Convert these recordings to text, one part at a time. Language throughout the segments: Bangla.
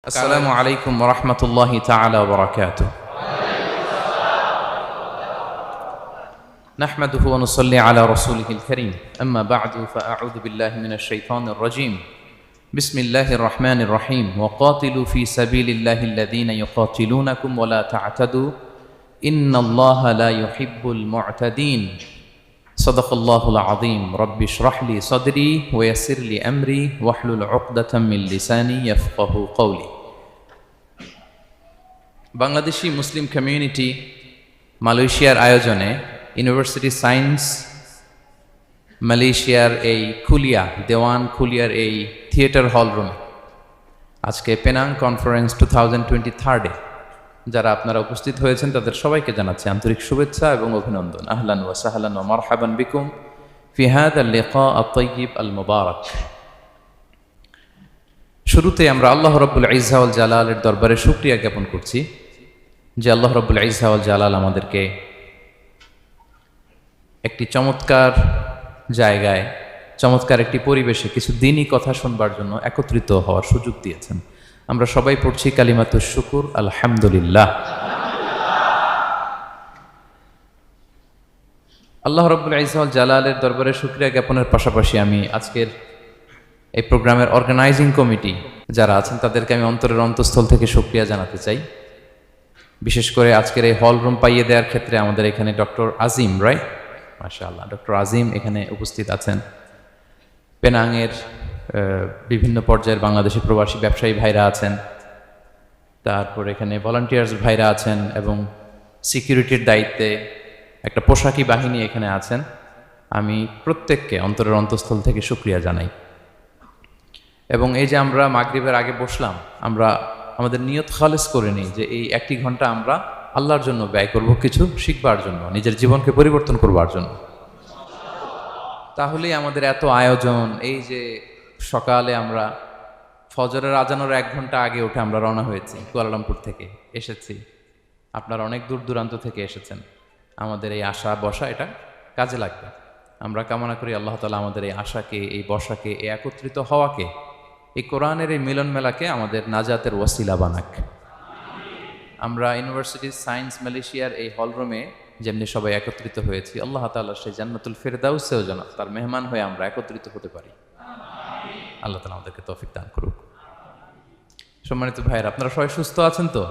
السلام عليكم ورحمة الله تعالى وبركاته. نحمده ونصلي على رسوله الكريم. أما بعد فأعوذ بالله من الشيطان الرجيم. بسم الله الرحمن الرحيم. وقاتلوا في سبيل الله الذين يقاتلونكم ولا تعتدوا إن الله لا يحب المعتدين. صدق الله العظيم. رب اشرح لي صدري ويسر لي أمري واحلل عقدة من لساني يفقه قولي. বাংলাদেশি মুসলিম কমিউনিটি মালয়েশিয়ার আয়োজনে ইউনিভার্সিটি সায়েন্স মালয়েশিয়ার এই দেওয়ান খুলিয়ার এই থিয়েটার হল রুমে আজকে পেনাং কনফারেন্স 2023 যারা আপনারা উপস্থিত হয়েছেন তাদের সবাইকে জানাচ্ছি আন্তরিক শুভেচ্ছা এবং অভিনন্দন। আহলান ওয়া সাহলান ওয়া মারহাবান বিকুম ফি হাযা আল-লিকা আত-তাইয়িব আল-মুবারাক। শুরুতে আমরা আল্লাহ রাব্বুল ইজ্জা ওয়াল জালালের দরবারে শুকরিয়া জ্ঞাপন করছি যে আল্লাহ রাব্বুল ইজ্জা ওয়াল জালাল আমাদেরকে একটি চমৎকার জায়গায় চমৎকার একটি পরিবেশে কিছু দিনই কথা শুনবার জন্য একত্রিত হওয়ার সুযোগ দিয়েছেন। আমরা সবাই পড়ছি কালিমাতুশ শুকুর আলহামদুলিল্লাহ। আল্লাহ রাব্বুল ইজ্জা ওয়াল জালালের দরবারে শুকরিয়া জ্ঞাপনের পাশাপাশি আমি আজকের এই প্রোগ্রামের অর্গানাইজিং কমিটি যারা আছেন তাদেরকে আমি অন্তরের অন্তঃস্থল থেকে শুকরিয়া জানাতে চাই। বিশেষ করে আজকের এই হল রুম পাইয়ে দেওয়ার ক্ষেত্রে আমাদের এখানে ডক্টর আজিম, রাইট, মাশাআল্লাহ, ডক্টর আজিম এখানে উপস্থিত আছেন। পেনাংয়ের বিভিন্ন পর্যায়ের বাংলাদেশি প্রবাসী ব্যবসায়ী ভাইরা আছেন, তারপর এখানে ভলান্টিয়ার্স ভাইরা আছেন এবং সিকিউরিটির দায়িত্বে একটা পোশাকি বাহিনী এখানে আছেন। আমি প্রত্যেককে অন্তরের অন্তঃস্থল থেকে শুকরিয়া জানাই। এবং এই যে আমরা মাগরিবের আগে বসলাম, আমরা আমাদের নিয়ত খালেস করে নিই যে এই একটি ঘন্টা আমরা আল্লাহর জন্য ব্যয় করব, কিছু শিখবার জন্য, নিজের জীবনকে পরিবর্তন করবার জন্য। তাহলেই আমাদের এত আয়োজন, এই যে সকালে আমরা ফজরের আজানোর 1 ঘন্টা আগে উঠে আমরা রওনা হয়েছি, কুয়ালালামপুর থেকে এসেছি, আপনারা অনেক দূর দূরান্ত থেকে এসেছেন। আমাদের এই আশা বসা এটা কাজে লাগবে। আমরা কামনা করি আল্লাহ তাআলা আমাদের এই আশাকে, এই বসাকে, এই একত্রিত হওয়াকে, এই কোরআনের এই মিলন মেলাকে আমাদের নাজাতের ওয়াসিলা বানাক। আমরা ইউনিভার্সিটি সায়েন্স মালয়েশিয়ার এই হলরুমে যেমনি সবাই একত্রিত হয়েছি, আল্লাহ তাআলা সেই জান্নাতুল ফেরদাউসেও যেন তার মেহমান হয়ে আমরা একত্রিত হতে পারি। আল্লাহ তাআলা আমাদেরকে তৌফিক দান করুক। সম্মানিত ভাইয়েরা, আপনারা সবাই সুস্থ আছেন তো?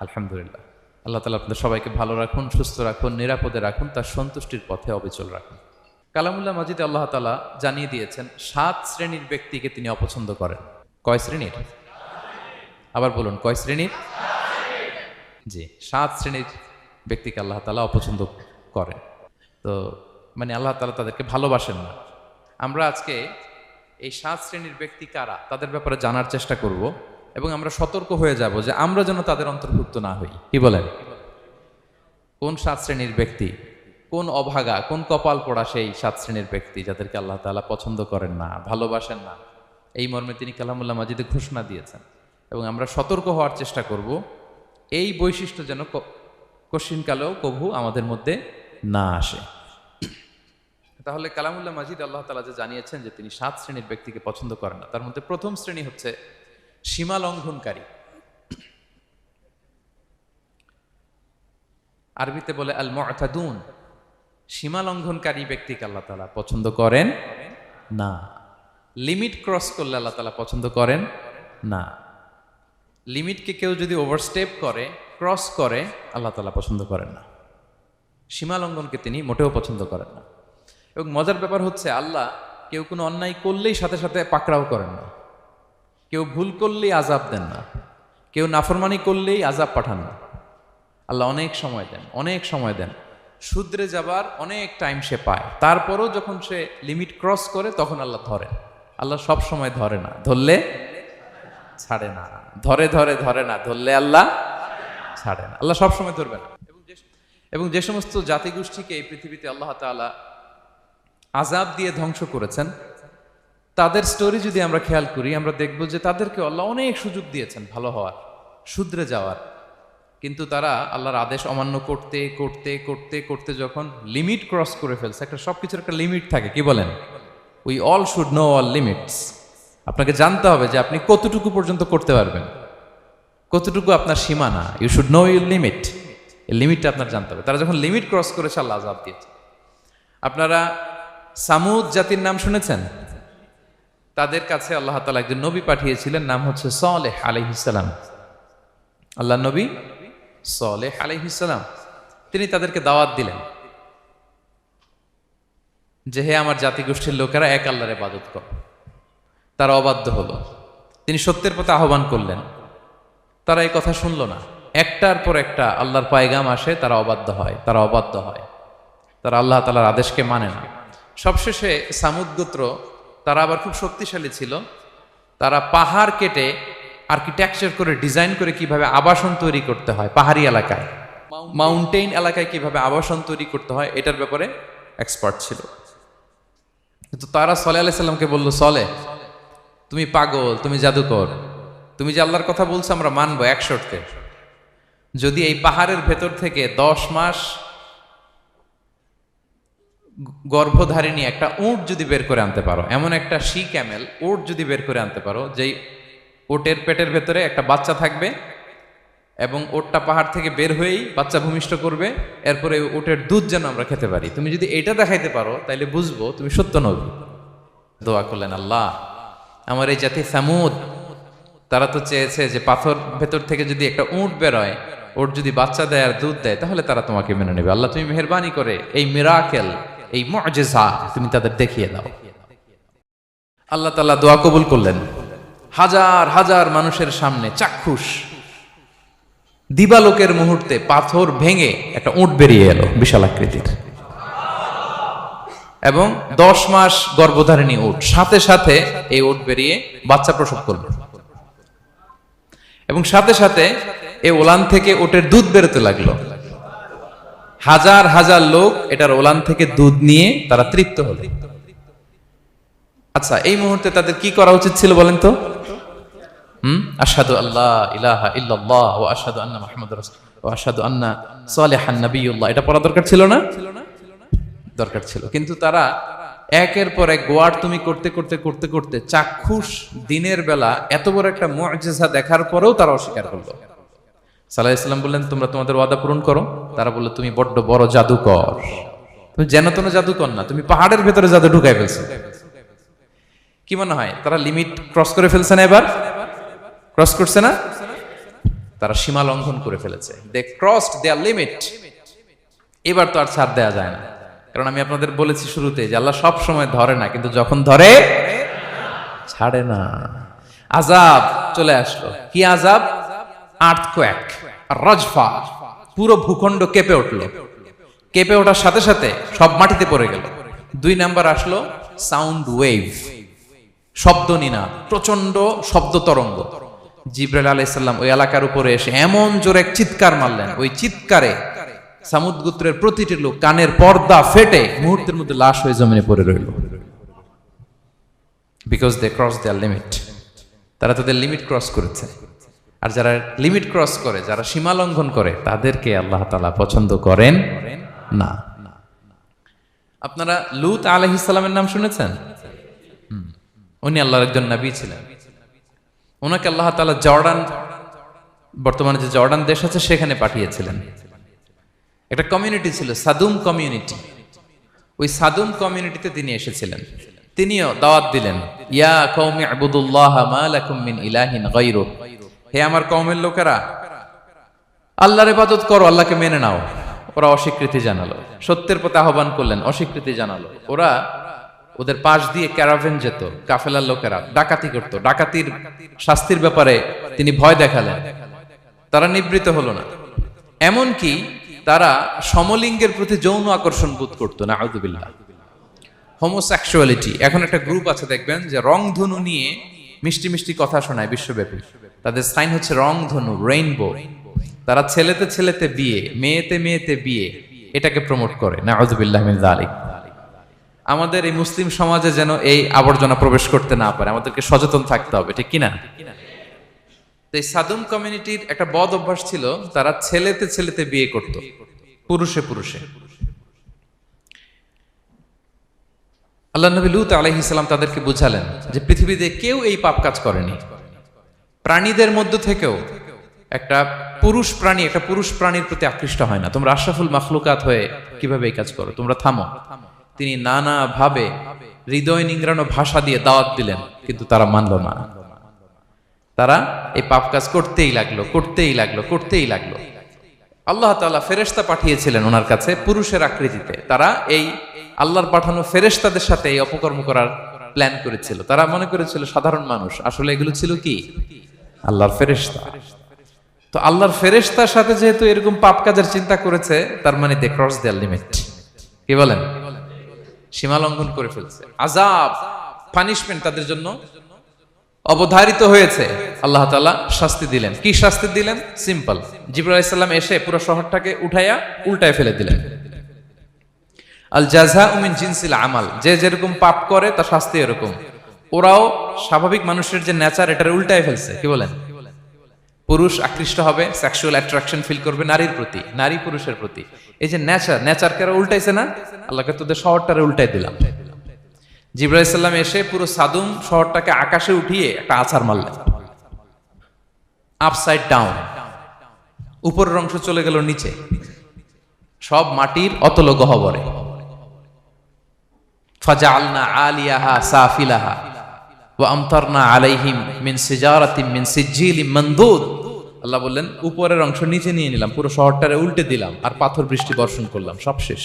আলহামদুলিল্লাহ। আল্লাহ তাআলা আপনাদের সবাইকে ভালো রাখুন, সুস্থ রাখুন, নিরাপদে রাখুন, তার সন্তুষ্টির পথে অবিচল রাখুন। কালামুল্লাহ মাজিদে আল্লাহ তাআলা জানিয়ে দিয়েছেন 7 শ্রেণীর ব্যক্তিকে তিনি অপছন্দ করেন। কয় শ্রেণীর? আবার বলুন, কয় শ্রেণীর? জি, 7 শ্রেণীর ব্যক্তিকে আল্লাহ তাআলা অপছন্দ করেন। তো মানে আল্লাহ তাআলা তাদেরকে ভালোবাসেন না। আমরা আজকে এই 7 শ্রেণীর ব্যক্তি কারা তাদের ব্যাপারে জানার চেষ্টা করব এবং আমরা সতর্ক হয়ে যাব যে আমরা যেন তাদের অন্তর্ভুক্ত না হই। কি বলেন? কোন 7 শ্রেণীর ব্যক্তি, কোন অভাগা, কোন কপাল পোড়া সেই 7 শ্রেণীর ব্যক্তি যাদেরকে আল্লাহ তাআলা পছন্দ করেন না, ভালোবাসেন না, এই মর্মে তিনি কালামুল্লাহ মাজিদে ঘোষণা দিয়েছেন। এবং আমরা সতর্ক হওয়ার চেষ্টা করব এই বৈশিষ্ট্য যেন কশিনকালেও কভু আমাদের মধ্যে না আসে। তাহলে কালামুল্লাহ মাজিদ আল্লাহ তাআলা যে জানিয়েছেন যে তিনি 7 শ্রেণীর ব্যক্তিকে পছন্দ করেন না, তার মধ্যে প্রথম শ্রেণী হচ্ছে সীমা লঙ্ঘনকারী। আরবিতে বলে আল মুআতাদুন। সীমা লঙ্ঘনকারী ব্যক্তিকে আল্লাহ তাআলা পছন্দ করেন না। লিমিট ক্রস করলে আল্লাহ তাআলা পছন্দ করেন না। লিমিটকে কেউ যদি ওভারস্টেপ করে, ক্রস করে, আল্লাহ তাআলা পছন্দ করেন না। সীমা লঙ্ঘনকে তিনি মোটেও পছন্দ করেন না। এবং মজার ব্যাপার হচ্ছে আল্লাহ কেউ কোনো অন্যায় করলেই সাথে সাথে পাকড়াও করেন না, কেউ ভুল করলেই আযাব দেন না, কেউ নাফরমানি করলেই আযাব পাঠান না। আল্লাহ অনেক সময় দেন, অনেক সময় দেন, শুধরে যাবার অনেক টাইম সে পায়। তারপরও যখন সে লিমিট ক্রস করে তখন আল্লাহ ধরেন। আল্লাহ সব সময় ধরে না, ধরলে ছাড়ে না, ধরে ধরে ধরে না, ধরলে আল্লাহ ছাড়ে না। আল্লাহ সব সময় ধরবে না। এবং যে সমস্ত জাতিগোষ্ঠীকে এই পৃথিবীতে আল্লাহ তাআলা আযাব দিয়ে ধ্বংস করেছেন, তাদের স্টোরি যদি আমরা খেয়াল করি, আমরা দেখব যে তাদেরকে আল্লাহ অনেক সুযোগ দিয়েছেন ভালো হওয়ার, শুধরে যাওয়ার। কিন্তু তারা আল্লাহর আদেশ অমান্য করতে করতে করতে করতে যখন লিমিট ক্রস করে ফেলছে, একটা সবকিছুর একটা লিমিট থাকে, কি বলেন? We all should know all limits. আপনাকে জানতে হবে যে আপনি কতটুকু পর্যন্ত করতে পারবেন, কতটুকু আপনার সীমানা। You should know your limit. এই লিমিটটা আপনার জানতে হবে। তারা যখন লিমিট ক্রস করেছে আল্লাহ আযাব দিয়েছে। আপনারা সামুদ জাতির নাম শুনেছেন? তাদের কাছে আল্লাহ তাআলা একজন নবী পাঠিয়েছিলেন, নাম হচ্ছে সালেহ আলাইহিস সালাম। আল্লাহ নবী সালেহ আলাইহিস সালাম, তিনি তাদেরকে দাওয়াত দিলেন যে হে আমার জাতিগোষ্ঠীর লোকেরা, এক আল্লাহর ইবাদত করো। তারা অবাধ্য হলো। তিনি সত্যের পথে আহ্বান করলেন, তারা এই কথা শুনলো না। একটার পর একটা আল্লাহর পায়গাম আসে, তারা অবাধ্য হয়, তারা অবাধ্য হয়, তারা আল্লাহ তাআলার আদেশকে মানে না। সবশেষে সামুদ গোত্র, তারা আবার খুব শক্তিশালী ছিল। তারা পাহাড় কেটে আর্কিটেকচার করে ডিজাইন করে কিভাবে আবাসন তৈরি করতে হয় পাহাড়ি এলাকায়, মাউন্টেইন এলাকায় কিভাবে আবাসন তৈরি করতে হয়, এটার ব্যাপারে এক্সপার্ট ছিল। কিন্তু তারা সালেহ আলাইহিস সালামকে বলল, সালেহ তুমি পাগল, তুমি জাদুকর, তুমি যে আল্লাহর কথা বলছো আমরা মানবো এক শর্তে, যদি এই পাহাড়ের ভেতর থেকে 10 মাস গর্ভধারিণী একটা উট যদি বের করে আনতে পারো, এমন একটা শি ক্যামেল উট যদি বের করে আনতে পারো, যেই উটের পেটের ভেতরে একটা বাচ্চা থাকবে এবং উটটা পাহাড় থেকে বের হয়েই বাচ্চা ভূমিষ্ঠ করবে, এরপরে উটের দুধ যেন আমরা খেতে পারি, তুমি যদি এটা দেখাইতে পারো তাইলে বুঝবো তুমি সত্য নবী। দোয়া করলেন, আল্লাহ আমার এই জাতি সামুদ, তারা তো চেয়েছে যে পাথর ভেতর থেকে যদি একটা উট বেরোয়, ওর যদি বাচ্চা দেয় আর দুধ দেয়, তাহলে তারা তোমাকে মেনে নেবে। আল্লাহ তুমি মেহেরবানি করে এই মিরাকেল, এই মুআজিজা তুমি তাদের দেখিয়ে দাও। আল্লাহ তাআলা দোয়া কবুল করলেন। হাজার হাজার মানুষের সামনে চাক্ষুষ দিবালোকের মুহূর্তে পাথর ভেঙে একটা উট বেরিয়ে এলো বিশাল আকৃতির, এবং 10 মাস গর্ভধারিণী উট, সাথে সাথে এই উট বেরিয়ে বাচ্চা প্রসব করলো, এবং সাথে সাথে এই ওলান থেকে উটের দুধ বেরোতে লাগলো। হাজার হাজার লোক এটার ওলান থেকে দুধ নিয়ে তারা তৃপ্ত হলো। আচ্ছা, এই মুহূর্তে তাদের কি করা উচিত ছিল বলেন তো? আশহাদু আল্লা ইলাহা ইল্লাল্লাহ ওয়া আশহাদু আন্না মুহাম্মাদুর রাসূলুল্লাহ ওয়া আশহাদু আন্না সালিহান নাবিয়্যুল্লাহ, এটা পড়া দরকার ছিল না? দরকার ছিল। কিন্তু তারা একের পর এক গোয়ার তুমি করতে করতে করতে করতে চাক্ষুষ দিনের বেলা এত বড় একটা মুআজিজা দেখার পরেও তারা অস্বীকার করলো। সাল্লাল্লাহু আলাইহি ওয়াসাল্লাম বললেন, তোমরা তোমাদের ওয়াদা পূরণ করো। তারা বলল, তুমি বড্ড বড় জাদুকর, তুমি যেন তেন জাদুকর না, তুমি পাহাড়ের ভেতরে জাদু ঢুকাই ফেলছো। কি মনে হয় তারা লিমিট ক্রস করে ফেলছে না? এবার ক্রস করছে না? তারা সীমা লঙ্ঘন করে ফেলেছে। দে ক্রসড দেয়ার লিমিট। এবার তো আর ছাড় দেয়া যায় না, কারণ আমি আপনাদের বলেছি শুরুতে যে আল্লাহ সব সময় ধরে না, কিন্তু যখন ধরে ছাড়ে না। আযাব চলে আসলো। কি আযাব? আর্থকোয়েক, রাজফা, পুরো ভূখণ্ড কেঁপে উঠলো। কেঁপে ওঠার সাথে সাথে সব মাটিতে পড়ে গেল। 2 নাম্বার আসলো সাউন্ড ওয়েভ, শব্দ নিনাদ, প্রচন্ড শব্দ তরঙ্গ। জিবরাইল আলাইহিস সালাম ওই এলাকার উপরে এসে এমন জোরে এক চিৎকার মারলেন, ওই চিৎকারে সামুদ গোত্রের প্রতিটি লোক কানের পর্দা ফেটে মুহূর্তের মধ্যে লাশ হয়ে জমিনে পড়ে রইল। Because they cross their limit. তারা তাদের লিমিট ক্রস করেছে। আর যারা লিমিট ক্রস করে, যারা সীমা লঙ্ঘন করে, তাদেরকে আল্লাহ তাআলা পছন্দ করেন না। আপনারা লূত আলাইহিস সালামের নাম শুনেছেন? উনি আল্লাহর একজন নবী ছিলেন। ওনাকে আল্লাহ তাআলা জর্ডান, বর্তমানে যে জর্ডান দেশ আছে সেখানে পাঠিয়েছিলেন। একটা কমিউনিটি ছিল সাদুম কমিউনিটি। ওই সাদুম কমিউনিটিতে তিনি এসেছিলেন। তিনিও দাওয়াত দিলেন, ইয়া কওমি ইবুদুল্লাহ মা লাকুম মিন ইলাহিন গায়রু, হে আমার কওমের লোকেরা, আল্লাহর ইবাদত করো, আল্লাহকে মেনে নাও। ওরা অস্বীকৃতি জানালো। সত্যের পথে আহ্বান করলেন, অস্বীকৃতি জানালো। ওরা, ওদের পাশ দিয়ে ক্যারাভেন যেত, কাফেলার লোকেরা ডাকাতি করত। ডাকাতির শাস্তির ব্যাপারে তিনি ভয় দেখালেন। তারা নিবৃত্ত হলো না। এমনকি তারা সমলিঙ্গের প্রতি যৌন আকর্ষণ বোধ করতো। নাউযুবিল্লাহ। হোমোসেক্সুয়ালিটি। এখন একটা গ্রুপ আছে দেখবেন যে রংধনু নিয়ে মিষ্টি মিষ্টি কথা শোনায় বিশ্বব্যাপী। তাদের সাইন হচ্ছে রংধনু, রেইনবো। তারা ছেলেতে ছেলেতে বিয়ে, মেয়েতে মেয়েতে বিয়ে, এটাকে প্রমোট করে। নাউযুবিল্লাহ মিন যালিক। আমাদের এই মুসলিম সমাজে যেন এই আবর্জনা প্রবেশ করতে না পারে, আমাদেরকে সচেতন থাকতে হবে, ঠিক কিনা? এই সাদুম কমিউনিটির একটা বদ অভ্যাস ছিল, তারা ছেলেতে ছেলেতে বিয়ে করত, পুরুষে পুরুষে। আল্লাহ নবী লূত আলাইহিস সালাম তাদেরকে বুঝালেন যে পৃথিবীতে কেউ এই পাপ কাজ করেনি। প্রাণীদের মধ্য থেকেও একটা পুরুষ প্রাণীর প্রতি আকৃষ্ট হয় না। তোমরা আশরাফুল মাখলুকাত হয়ে কিভাবে এই কাজ করো? তোমরা থামো। তিনি নানা ভাবে হৃদয় নিংড়ানো ভাষা দিয়ে দাওয়াত দিলেন, কিন্তু তারা মানল না। তারা এই পাপ কাজ করতেই লাগলো। আল্লাহ তাআলা ফেরেশতা পাঠিয়েছিলেন ওনার কাছে পুরুষের আকৃতিতে। তারা এই আল্লাহর পাঠানো ফেরেশতাদের সাথে এই অপকর্ম করার প্ল্যান করেছিল। তারা মনে করেছিল সাধারণ মানুষ, আসলে এগুলো ছিল কি আল্লাহর ফেরেশতা। তো আল্লাহর ফেরেশতার সাথে যেহেতু এরকম পাপ কাজের চিন্তা করেছে, তার মানে দে ক্রস দেয়ার লিমিট। কি বলেন? সীমা লঙ্ঘন করে ফেলছে। আযাব, পানিশমেন্ট তাদের জন্য অবধারিত হয়েছে। আল্লাহ তাআলা শাস্তি দিলেন। কি শাস্তি দিলেন? সিম্পল। জিবরাইল আলাইহিস সালাম এসে পুরো শহরটাকে উঠাইয়া উল্টায় ফেলে দিলেন। আল জাযাউ মিন জিনসিল আমাল, যে যেরকম পাপ করে তার শাস্তি এরকম। ওরাও স্বাভাবিক মানুষের যে নেচার, এটারে উল্টায় ফেলছে। কি বলেন? পুরুষ আকৃষ্ট হবে, সেক্সুয়াল অ্যাট্রাকশন ফিল করবে নারীর প্রতি, নারী পুরুষের প্রতি। এই যে নেচারকে উল্টাইছে না, আল্লাহকে তোদের শহরটারে উল্টাই দিলাম। জিবরাইল আলাইহিস সালাম এসে পুরো সাদুম শহরটাকে আকাশে উঠিয়ে একটা আছাড় মারলেন, আপসাইড ডাউন। উপরের অংশ চলে গেল নিচে, সব মাটির অতল গহ্বরে। ফাজআলনা আলিয়াহা সাফিলাহা ওয়া আমতারনা আলাইহিম মিন সিজারাতিন মিন সিজিলিম মানদুদ। আল্লাহ বললেন উপরের অংশ নিচে নিয়ে নিলাম, পুরো শহরটারে উল্টে দিলাম, আর পাথর বৃষ্টি বর্ষণ করলাম, সব শেষ।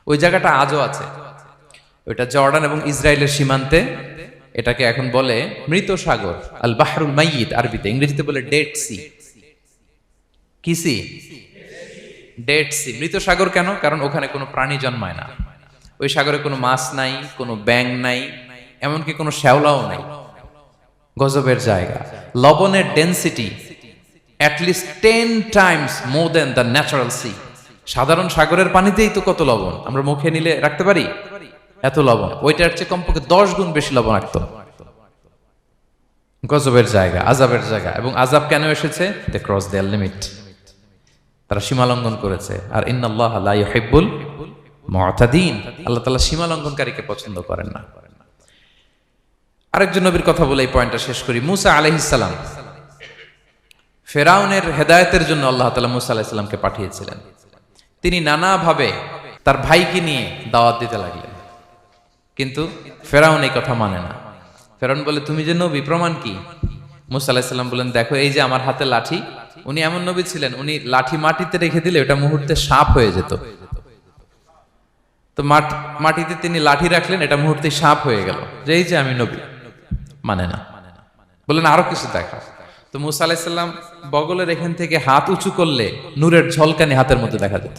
ওই জায়গাটা আজও আছে, ওইটা জর্ডান এবং ইসরায়েলের সীমান্তে। এটাকে এখন বলে মৃত সাগর, আল বাহরুল মাইয়িত আরবিতে, ইংরেজিতে বলে ডেড সি। কি সি? Dead sea. মৃত সাগর কেন? কারণ ওখানে কোনো প্রাণী জন্মায় না। ওই সাগরে কোনো মাছ নাই, কোনো ব্যাঙ নাই, এমনকি কোনো শ্যাওলাও নাই। গজবের জায়গা। লবণের density at least 10 times more than the natural sea. সাধারণ সাগরের পানিতেই তো কত লবণ, আমরা মুখে নিলে রাখতে পারি এত লবণ, ওইটার চেয়ে কমপক্ষে 10 গুণ বেশি লবণাক্ত। গজবের জায়গা, আযাবের জায়গা। এবং আযাব কেন এসেছে? They cross their limit. তারা সীমা লঙ্ঘন করেছে। আর ইন্নাল্লাহা লা ইউহিব্বুল মুতাদিন, আল্লাহ তাআলা সীমা লঙ্ঘনকারীকে পছন্দ করেন না। আরেকজন নবীর কথা বলে এই পয়েন্টটা শেষ করি। মূসা আলাইহিস সালাম, ফেরাউনের হেদায়েতের জন্য আল্লাহ তাআলা মূসা আলাইহিস সালামকে পাঠিয়েছিলেন। তিনি নানাভাবে তার ভাইকে নিয়ে দাওয়াত দিতে লাগলেন, কিন্তু ফেরাউন এই কথা মানে না। ফেরাউন বলে তুমি যে নবী, প্রমাণ কি? মূসা আলাইহিস সালাম বলেন দেখো এই যে আমার হাতে লাঠি। উনি এমন নবী ছিলেন, উনি লাঠি মাটিতে রেখে দিলে ওটা মুহূর্তে সাপ হয়ে যেত। তো মাটিতে তিনি লাঠি রাখলেন, এটা মুহূর্তে সাপ হয়ে গেল, যে এই যে আমি নবী। মানে না, বললেন আরো কিছু দেখা। তো মূসা আলাইহিস সালাম বগলের এখান থেকে হাত উঁচু করলে নূরের ঝলকানি হাতের মধ্যে দেখা যেত।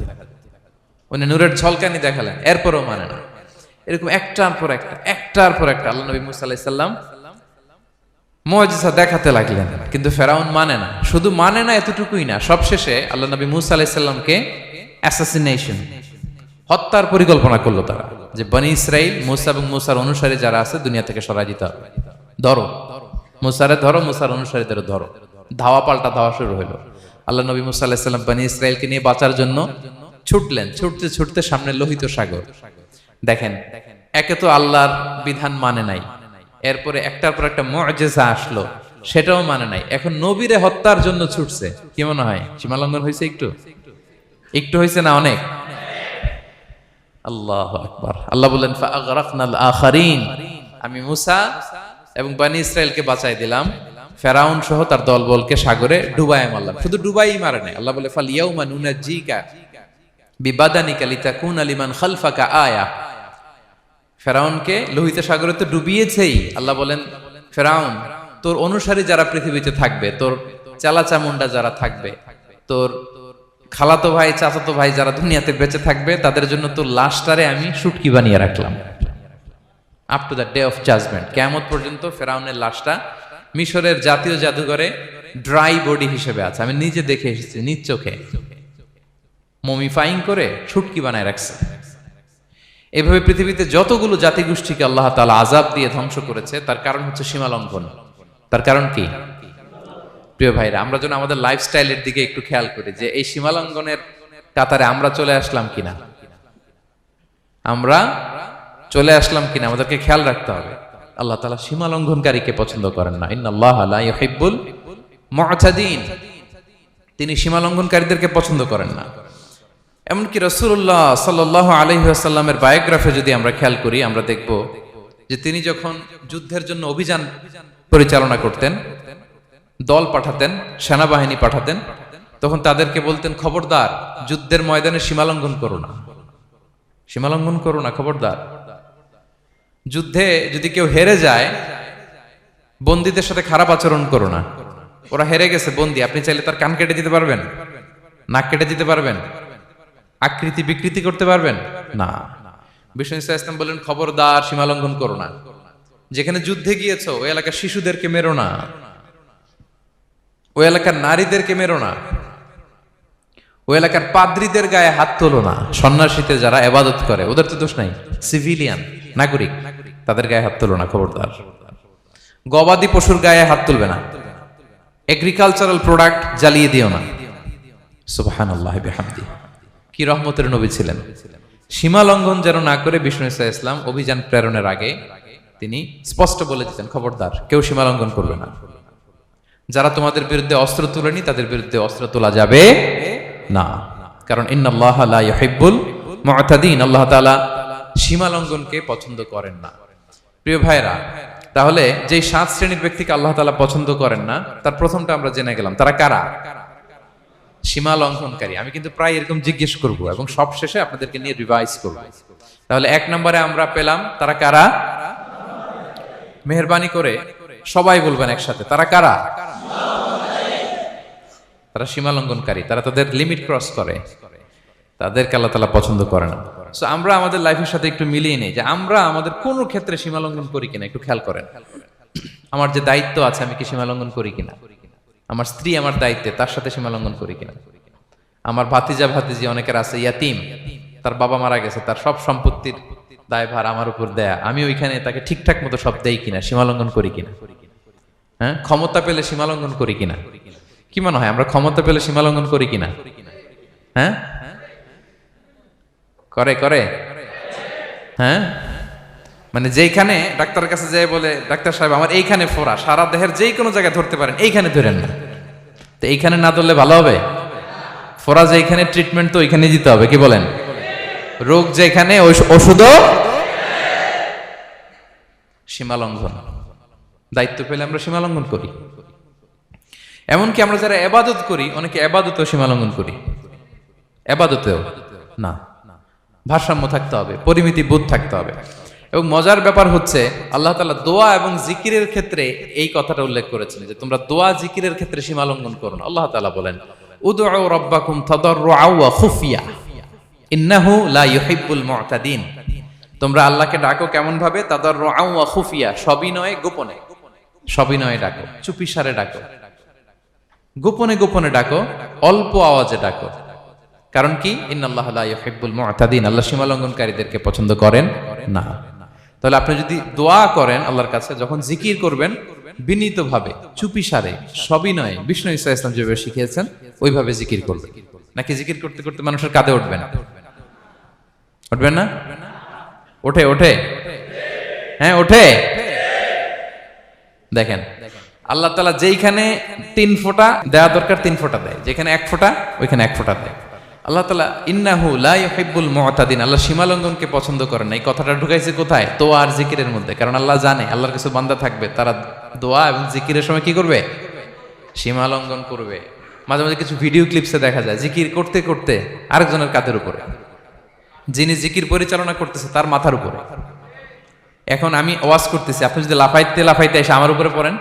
উনি নূরের ঝলকানি দেখালেন, এরপরও মানে না। এরকম একটার পর একটা আল্লাহ নবী মূসা আলাইহিস সালাম মুআজিজা দেখাতে লাগলেন, কিন্তু ফেরাউন মানে না। শুধু মানে না এতটুকুই না, সবশেষে আল্লাহ নবী মূসা আলাইহিস সালামকে অ্যাসাসিনেশন, হত্যার পরিকল্পনা করলো তারা, যে বনি ইসরাইল, মূসা এবং মূসার অনুসারী যারা আছে দুনিয়া থেকে সরাই দিতে হবে। ধরো মূসারে, ধরো মূসার অনুসারীদের ধরো। ধাওয়া পাল্টা ধাওয়া শুরু হলো। আল্লাহ নবী মূসা আলাইহিস সালাম বনি ইসরাইলকে নিয়ে বাঁচার জন্য ছুটলেন। ছুটতে সামনে লোহিত সাগর। দেখেন, একে তো আল্লাহর বিধান মানে নাই, এরপরে একটার পর একটা মুআজিজা আসলো, সেটাও মানে নাই। এখন নবীরে হত্যার জন্য ছুটছে। কি মনে হয় সীমালঙ্ঘন হয়েছে? একটু হয়েছে না? অনেক। আল্লাহু আকবার। আল্লাহ বলেন ফাআগরাকনাল আখারিন, আমি মূসা এবং বনি ইসরাইলকে বাঁচাই দিলাম, ফেরাউন সহ তার দলবলকে সাগরে ডুবায় মারলাম। শুধু ডুবাই মারে নাই, আল্লাহ বলে ফাল ইয়াউমা নুনাজ্জিকা বিবাদানিকা লিতাকুনা লিমান খালফাকা আয়া। ফেরাউনকে লোহিত সাগরে তো ডুবিয়েছেই। আল্লাহ বলেন ফেরাউন, তোর অনুসারী যারা পৃথিবীতে থাকবে, তোর চালাচামুন্ডা যারা থাকবে, তোর খালাতো ভাই চাচাতো ভাই যারা দুনিয়াতে বেঁচে থাকবে, তাদের জন্য তোর লাশটারে আমি শুটকি বানিয়ে রাখলাম up to the day of judgement. কিয়ামত পর্যন্ত ফেরাউনের লাশটা মিশরের জাতীয় জাদুঘরে ড্রাই বডি হিসেবে আছে। আমি নিজে দেখে এসেছি, নিজ চোখে মমিফাইং করে শুটকি বানায় রাখছে। এভাবে পৃথিবীতে যতগুলো জাতিগোষ্ঠীকে আল্লাহ তাআলা আযাব দিয়ে ধ্বংস করেছে, তার কারণ হচ্ছে সীমা লঙ্ঘন। তার কারণ কি? প্রিয় ভাইরা, আমরা যেন আমাদের লাইফস্টাইলের দিকে একটু খেয়াল করি, যে এই সীমা লঙ্ঘনের কাতারে আমরা চলে আসলাম কিনা। আমরা চলে আসলাম কিনা আমাদেরকে খেয়াল রাখতে হবে। আল্লাহ তাআলা সীমা লঙ্ঘনকারীকে পছন্দ করেন না। ইন্নাল্লাহা লা ইউহিব্বুল মু'তাদিন, তিনি সীমা লঙ্ঘনকারীদেরকে পছন্দ করেন না। এমনকি রাসূলুল্লাহ সাল্লাল্লাহু আলাইহি ওয়াসাল্লামের বায়োগ্রাফি যদি আমরা খেয়াল করি, আমরা দেখব যে তিনি যখন যুদ্ধের জন্য অভিযান পরিচালনা করতেন, দল পাঠাতেন, সেনাবাহিনী পাঠাতেন, তখন তাদেরকে বলতেন, খবরদার যুদ্ধের ময়দানে সীমালঙ্ঘন করো না, সীমালঙ্ঘন করো না, খবরদার। যুদ্ধে যদি কেউ হেরে যায়, বন্দীদের সাথে খারাপ আচরণ করো না। ওরা হেরে গেছে বন্দী, আপনি চাইলে তার কান কেটে দিতে পারবেন, নাক কেটে দিতে পারবেন, আকৃতি বিকৃতি করতে পারবেন না। বিষ্ণু ইসলাম বললেন, খবরদার সীমালঙ্ঘন করো না। যেখানে যুদ্ধে গিয়েছো ওই এলাকার শিশুদেরকে মেরো না, ওই এলাকার নারীদেরকে মেরো না, ওই এলাকার পাদ্রীদের গায়ে হাত তোলো না। সন্ন্যাসীতে যারা ইবাদত করে ওদের তো দোষ নাই, সিভিলিয়ান নাগরিক, তাদের গায়ে হাত তোলো না, খবরদার। গবাদি পশুর গায়ে হাত তুলবে না, এগ্রিকালচারাল প্রোডাক্ট জ্বালিয়ে দিও না। সুবহানাল্লাহি বিহামদিহি, কি রহমতের নবী ছিলেন। সীমা লঙ্ঘন যেন না করে বিষ্ণু ইসলাম অভিযান প্রেরণের আগে তিনি স্পষ্ট বলে দিতেন, খবরদার কেউ সীমা লঙ্ঘন করবে না। যারা তোমাদের বিরুদ্ধে অস্ত্র তুলেনি তাদের বিরুদ্ধে অস্ত্র তোলা যাবে না, কারণ ইন্নাল্লাহা লা ইউহিব্বুল মু'তাদিন, আল্লাহ তাআলা সীমা লঙ্ঘনকে পছন্দ করেন না। প্রিয় ভাইরা, তাহলে যেই 7 শ্রেণীর ব্যক্তিকে আল্লাহ তাআলা পছন্দ করেন না, তার প্রথমটা আমরা জেনে গেলাম, তারা কারা? সীমা লঙ্ঘনকারী। আমি কিন্তু প্রায় এরকম জিজ্ঞেস করব এবং সব শেষে আপনাদেরকে নিয়ে রিভাইজ করব। তাহলে 1 নম্বরে আমরা পেলাম তারা কারা? মেহেরবানি করে সবাই বলবেন একসাথে, তারা কারা? তারা সীমা লঙ্ঘনকারী, তারা তাদের লিমিট ক্রস করে, তাদেরকে আল্লাহ তাআলা পছন্দ করে না। সো আমরা আমাদের লাইফের সাথে একটু মিলিয়ে নেই যে আমরা আমাদের কোন ক্ষেত্রে সীমা লঙ্ঘন করি কিনা একটু খেয়াল করেন। আমার যে দায়িত্ব আছে আমি কি সীমা লঙ্ঘন করি কিনা? আমার স্ত্রী আমার দায়িত্বে, তার সাথে সীমা লঙ্ঘন করি কিনা? আমার ভাতিজা ভাতিজি অনেকের আছে ইয়াতিম, তার বাবা মারা গেছে, তার সব সম্পত্তির দায়ভার আমার উপর দেয়া, আমি ওইখানে তাকে ঠিকঠাক মতো সব দেই কিনা, সীমা লঙ্ঘন করি কিনা? হ্যাঁ, ক্ষমতা পেলে সীমা লঙ্ঘন করি কিনা? কি মনে হয় আমরা ক্ষমতা পেলে সীমা লঙ্ঘন করি কিনা? হ্যাঁ, করে করে হ্যাঁ, মানে যেইখানে ডাক্তারের কাছে যাই বলে, ডাক্তার সাহেব আমার এইখানে ফোড়া, সারা দেহের যেই কোনো জায়গায় ধরতে পারেন, এইখানে ধরেন না, তো এইখানে না ধরলে ভালো হবে? ফোড়া যেখানে, ট্রিটমেন্ট তো ওইখানে দিতে হবে, কি বলেন? রোগ যেখানে ওষুধও সীমা লঙ্ঘন। দায়িত্ব পেলে আমরা সীমা লঙ্ঘন করি। এমনকি আমরা যারা ইবাদত করি, অনেকে ইবাদতেও সীমা লঙ্ঘন করি। ইবাদতেও না, ভারসাম্য থাকতে হবে, পরিমিতি বোধ থাকতে হবে। এবং মজার ব্যাপার হচ্ছে আল্লাহ তাআলা দোয়া এবং জিকিরের ক্ষেত্রে এই কথাটা উল্লেখ করেছেন যে তোমরা দোয়া জিকিরের ক্ষেত্রে সীমা লঙ্ঘন করো না। আল্লাহ তাআলা বলেন, উদউ রাব্বাকুম তাদাররুআ ওয়া খুফিয়া ইন্নাহু লা ইউহিব্বুল মু'তাদিন। তোমরা আল্লাহকে ডাকো কেমন ভাবে? তাদাররুআ ওয়া খুফিয়া, সবিনয়ে গোপনে, সবিনয়ে ডাকো, চুপিসারে ডাকো, গোপনে গোপনে ডাকো, অল্প আওয়াজে ডাকো। কারণ কি? ইন্নাল্লাহা লা ইউহিব্বুল মু'তাদিন, আল্লাহ সীমা লঙ্ঘনকারীদেরকে পছন্দ করেন না। তাহলে আপনি যদি দোয়া করেন আল্লাহর কাছে, যখন জিকির করবেন বিনীতভাবে, চুপিসারে, সবিনয়ে, বিষ্ণু ঈসা ইসলাম যেভাবে শিখিয়েছেন ওইভাবে জিকির করবেন। নাকি জিকির করতে করতে মানুষের কাঁধে উঠবেন? উঠবেন না? ওঠে ওঠে, হ্যাঁ ওঠে। দেখেন আল্লাহ তাআলা যেইখানে 3 ফোঁটা দেওয়া দরকার 3 ফোঁটা দেয়, যেখানে 1 ফোঁটা ওইখানে 1 ফোঁটা দেয়। আল্লাহ তাআলা ইন্নাহু লা ইউহিব্বুল মু'তাদিন, আল্লাহ সীমা লঙ্ঘনকে পছন্দ করেন না। এই কথাটা ঢুকাইছে কোথায়? দোয়া আর জিকিরের মধ্যে। কারণ আল্লাহ জানে আল্লাহর কিছু বান্দা থাকবে, তারা দোয়া এবং জিকিরের সময় কি করবে? সীমা লঙ্ঘন করবে। মাঝে মাঝে কিছু ভিডিও ক্লিপসে দেখা যায় জিকির করতে করতে আরেকজনের কাঁধের উপরে, যিনি জিকির পরিচালনা করতেছে তার মাথার উপরে। এখন আমি ওয়াজ করতেছি, আপনি যদি লাফাইতে লাফাইতে এসে আমার উপরে পড়েন,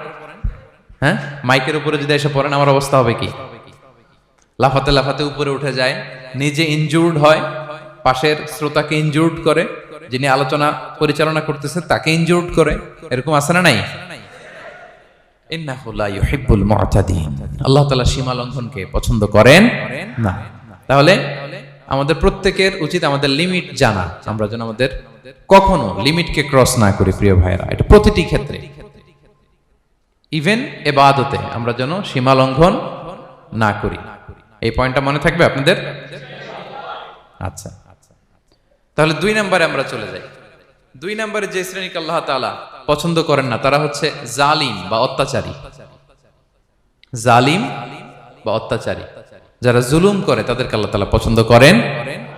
হ্যাঁ মাইকের উপরে যদি এসে পড়েন, আমার অবস্থা হবে কি? লাফাতে লাফাতে উপরে উঠে যায়, নিজে ইনজুর্ড হয়, পাশের শ্রোতাকে ইনজুর্ড করে, যিনি আলোচনা পরিচালনা করতেছে তাকে ইনজুর্ড করে। এরকম আছে না নাই? ইন্নাহু লা ইউহিব্বুল মু'তাদিন, আল্লাহ তাআলা সীমা লঙ্ঘনকে পছন্দ করেন না। তাহলে আমাদের প্রত্যেকের উচিত আমাদের লিমিট জানা, আমরা যেন আমাদের কখনো লিমিটকে ক্রস না করি। প্রিয় ভাইরা, এটা প্রতিটি ক্ষেত্রে, ইভেন ইবাদতে আমরা যেন সীমা লঙ্ঘন না করি। এই পয়েন্টটা মনে থাকবে আপনাদের? আচ্ছা, তাহলে 2 নম্বরে আমরা চলে যাই। দুই নম্বরে যে শ্রেণীকে আল্লাহ তাআলা পছন্দ করেন না তারা হচ্ছে জালিম বা অত্যাচারী। জালিম বা অত্যাচারী, যারা জুলুম করে তাদেরকে আল্লাহ তাআলা পছন্দ করেন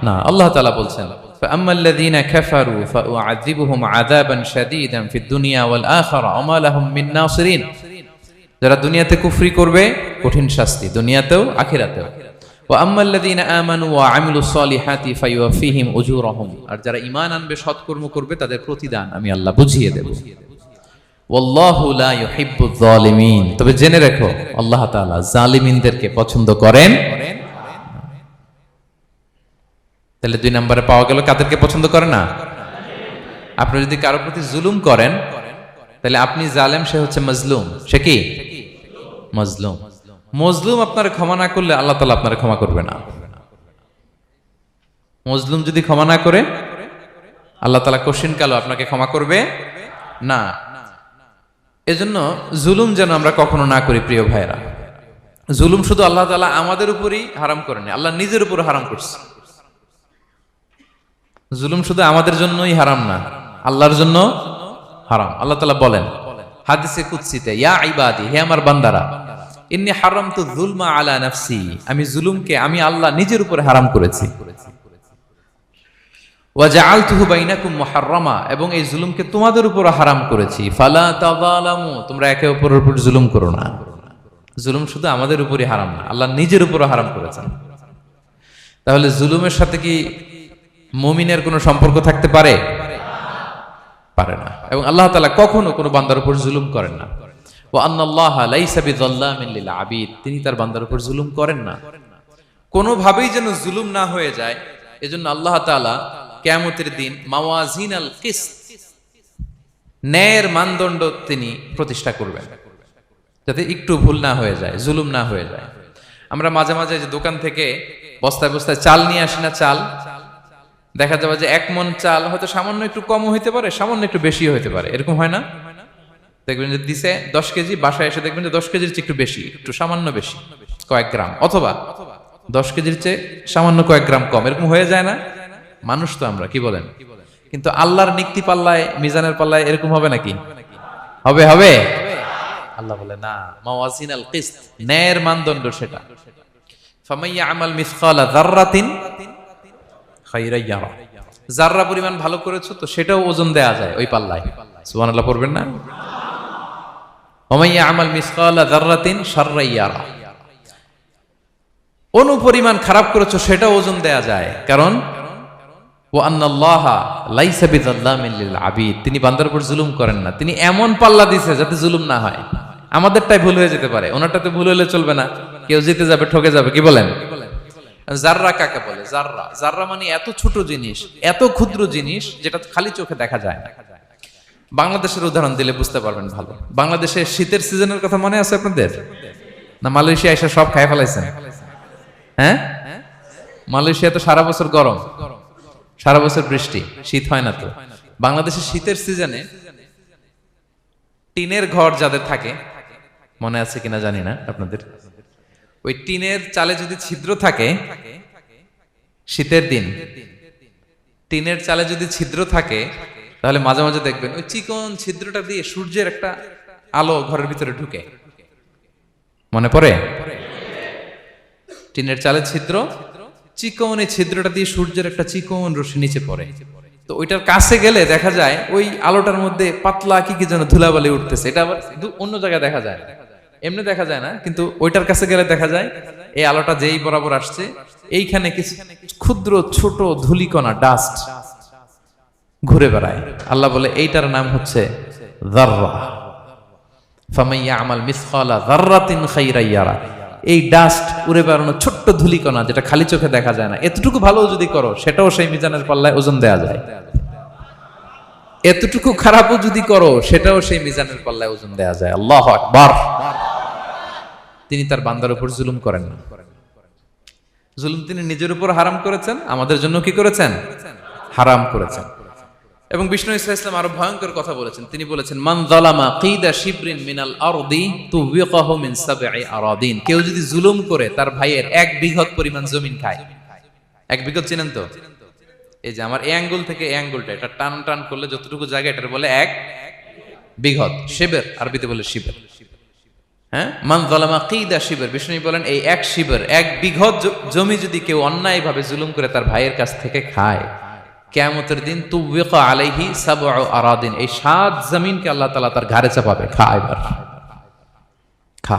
না। আল্লাহ তাআলা বলছেন ফাআম্মাল্লাযীনা কাফারু ফাউআযিবুহুম আযাবান শাদীদান ফিদ দুনিয়া ওয়াল আখিরা ওয়া মা লাহুম মিন নাসিরিন। যারা দুনিয়াতে কুফরি করবে কঠিন শাস্তি দুনিয়াতেও আখিরাতেও। ওয়া আম্মাল্লাযীনা আমানু ওয়া আমিলুস সালিহাতি ফায়ুওয়াফিহিম উজুরাহুম। আর যারা ঈমান আনবে সৎকর্ম করবে তাদের প্রতিদান আমি আল্লাহ বুঝিয়ে দেব। ওয়াল্লাহু লা ইউহিব্বুয যালিমিন। তবে জেনে রেখো আল্লাহ তাআলা জালিমিনদেরকে পছন্দ করেন। তাহলে দুই নম্বরে পাওয়া গেল কাদেরকে পছন্দ করে না? আপনি যদি কারো প্রতি জুলুম করেন তাহলে আপনি জালেম, সে হচ্ছে মজলুম। সে কি? মজলুম। মজলুম আপনার ক্ষমা না করলে আল্লাহ তাআলা আপনার ক্ষমা করবে না। মজলুম যদি ক্ষমা না করে আল্লাহ তাআলা কঠিন কালো আপনাকে ক্ষমা করবে না। এজন্য জুলুম যেন আমরা কখনো না করি প্রিয় ভাইরা। জুলুম শুধু আল্লাহ তাআলা আমাদের উপরই হারাম করেনি, আল্লাহ নিজের উপর হারাম করছে। জুলুম শুধু আমাদের জন্যই হারাম না, আল্লাহর জন্য হারাম। আল্লাহ তাআলা বলেন হাদিসে কুদসিতে, ইয়া ইবাদি, হে আমার বান্দারা, ইন্নী হারামতু যুলমা আলা নাফসি, আমি জুলুমকে আমি আল্লাহ নিজের উপরে হারাম করেছি। ওয়া জাআলতুহু বাইনাকুম মুহাররামা, এবং এই জুলুমকে তোমাদের উপর হারাম করেছি। ফালা তাযালামু, তোমরা একে অপরের উপর জুলুম করো না। জুলুম শুধু আমাদের উপরই হারাম না, আল্লাহ নিজের উপর হারাম করেছেন। তাহলে জুলুমের সাথে কি মুমিনের কোনো সম্পর্ক থাকতে পারে? পারে না। এবং আল্লাহ তাআলা কখনো কোনো বান্দার উপর জুলুম করেন না। ওয়া আন্নাল্লাহা লাইসা বিযাল্লামিন লিল আবিদ, তিনি তার বান্দার উপর জুলুম করেন না। কোনোভাবেই যেন জুলুম না হয়ে যায়, এজন্য আল্লাহ তাআলা কিয়ামতের দিন মাওয়াজিনাল কিসত, ন্যায়ের মানদণ্ড তিনি প্রতিষ্ঠা করবেন, যাতে একটু ভুল না হয়ে যায়, জুলুম না হয়ে যায়। আমরা মাঝে মাঝে যে দোকান থেকে বস্তায় বস্তায় চাল নিয়ে আসি না, চাল দেখা যাবে যে 1 মণ চাল হয়তো সামান্য একটু কম হইতে পারে, সামান্য একটু বেশিও হইতে পারে, এরকম হয় না? দেখবেন যে দিছে 10 কেজি, বাসায় এসে দেখবেন যে 10 কেজির চেয়ে একটু বেশি, একটু সামান্য বেশি কয়েক গ্রাম, অথবা 10 কেজির চেয়ে সামান্য কয়েক গ্রাম কম, এরকম হয়ে যায় না? মানুষ তো আমরা, কি বলেন? কিন্তু আল্লাহর নিক্তি পাল্লায়, মিজানের পাল্লায় এরকম হবে নাকি? হবে? হবে? আল্লাহ বলে না, মাওয়াজিনাল কিসত, ন্যায়ের মানদণ্ড সেটা। ফামাইয়া আমাল মিসকালা যাররাতিন খায়রান ইয়ারা, যাররা পরিমাণ ভালো করেছো তো সেটাও ওজন দেয়া যায় ওই পাল্লায়। সুবহানাল্লাহ পড়বেন না? ওমাইয়া আমাল মিসকালা যাররাতিন শাররান ইয়ারা, অনুপরিমাণ খারাপ করেছো সেটাও ওজন দেয়া যায়। কারণ ওয়া আন্নাল্লাহা লাইসা বিযাল্লামিন লিল আবিদ, তিনি বান্দার উপর জুলুম করেন না। তিনি এমন পাল্লা দিয়েছে যাতে জুলুম না হয়। আমাদেরটাই ভুল হয়ে যেতে পারে, ওনারটাতে ভুল হলে চলবে না, কেউ জিতে যাবে, ঠকে যাবে, কি বলেন? জাররা কাকে বলে? জাররা, জাররা মানে এত ছোট জিনিস, এত ক্ষুদ্র জিনিস যেটা খালি চোখে দেখা যায় না। বাংলাদেশের উদাহরণ দিলে বুঝতে পারবেন ভালো। বাংলাদেশে শীতের সিজনের কথা মনে আছে আপনাদের? না মালয়েশিয়া এসে সব খায় ফেলাইছেন? হ্যাঁ, মালয়েশিয়া তো সারা বছর গরম, সারা বছর বৃষ্টি, শীত হয় না। তো বাংলাদেশের শীতের সিজনে টিনের ঘর যাদের থাকে, মনে আছে কিনা জানি না আপনাদের, ওই টিনের চালে যদি ছিদ্র থাকে, শীতের দিন টিনের চালে যদি ছিদ্র থাকে, তাহলে মাঝে মাঝে দেখবেন ওই চিকন ছিদ্রটা দিয়ে সূর্যের একটা আলো ঘরের ভিতরে ঢুকে। মনে পড়ে? টিনের চালের ছিদ্র, চিকন এই ছিদ্রটা দিয়ে সূর্যের একটা চিকন রশ্মি নিচে পড়ে। তো ওইটার কাছে গেলে দেখা যায় ওই আলোটার মধ্যে পাতলা কি কি যেন ধুলাবালি উঠতেছে। এটা আবার অন্য জায়গায় দেখা যায়, এমনি দেখা যায় না, কিন্তু ওইটার কাছে গেলে দেখা যায় এই আলোটা যেই বরাবর আসছে, এইখানে কিছু ক্ষুদ্র ছোট ধূলিকণা, ডাস্ট ঘুরে বেড়ায়। আল্লাহ বলে এইটার নাম হচ্ছে যাররা। ফামাইয়া আমাল মিসকালা যাররাতিন খায়রান ইয়ারা, এই ডাস্ট উড়ে বেড়ানো ছোট্ট ধূলিকণা যেটা খালি চোখে দেখা যায় না, এতটুকু ভালো যদি করো সেটাও সেই মিজানের পাল্লায় ওজন দেয়া যায়। এতটুকু খারাপও যদি করো সেটাও সেই মিজানের পাল্লায় ওজন দেয়া যায়। আল্লাহু আকবার। তিনি তার বান্দার উপর জুলুম করেন না। জুলুম তিনি নিজের উপর হারাম করেছেন, আমাদের জন্য কি করেছেন? হারাম করেছেন। এবং বিষ্ণু ইসলাম আরো ভয়ঙ্কর কথা বলেছেন। তিনি বলেছেন, মান যালামা কিদা শিবরিন মিনাল আরদি তুবিকাহু মিন সাবঈ আরাদিন, কেউ যদি জুলুম করে তার ভাইয়ের 1 বিঘত পরিমাণ জমিন খায়। 1 বিঘত চিনেন তো? এই যে আমার এই আঙ্গুল থেকে এই আঙ্গুলটা এটা টান টান করলে যতটুকু জায়গা এটার বলে এক বিঘত, শিবের, আরবিতে বলে শিবের। হ্যাঁ, মান যালামা কিদা শিবের, বিষ্ণু বলেন এই এক শিবের, এক বিঘত জমি যদি কেউ অন্যায় ভাবে জুলুম করে তার ভাইয়ের কাছ থেকে খায়, কিয়ামতের দিন তুবিকা আলাইহি সাবউ আরাদিন, এই 7 জমিনকে আল্লাহ তাআলা তার ঘাড়ে চাপাবে, খা এবার খা।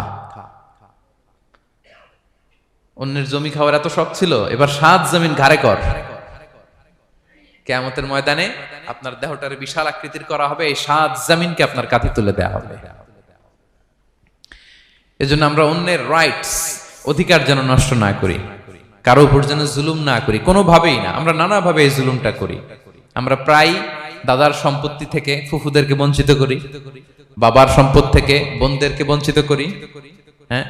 অন্যের জমি খাওয়ার এত শখ ছিল, এবার 7 জমিন ঘাড়ে কর। কিয়ামতের ময়দানে আপনার দেহটারে বিশাল আকৃতির করা হবে, এই 7 জমিনকে আপনার কাঁধে তুলে দেওয়া হবে। এজন্য আমরা অন্যের রাইটস, অধিকার যেন নষ্ট না করি, কারো উপর যেন জুলুম না করি, কোনোভাবেই না। আমরা নানাভাবে এই জুলুমটা করি। আমরা প্রায় দাদার সম্পত্তি থেকে ফুফুদেরকে বঞ্চিত করি, বাবার সম্পদ থেকে বোনদেরকে বঞ্চিত করি। হ্যাঁ,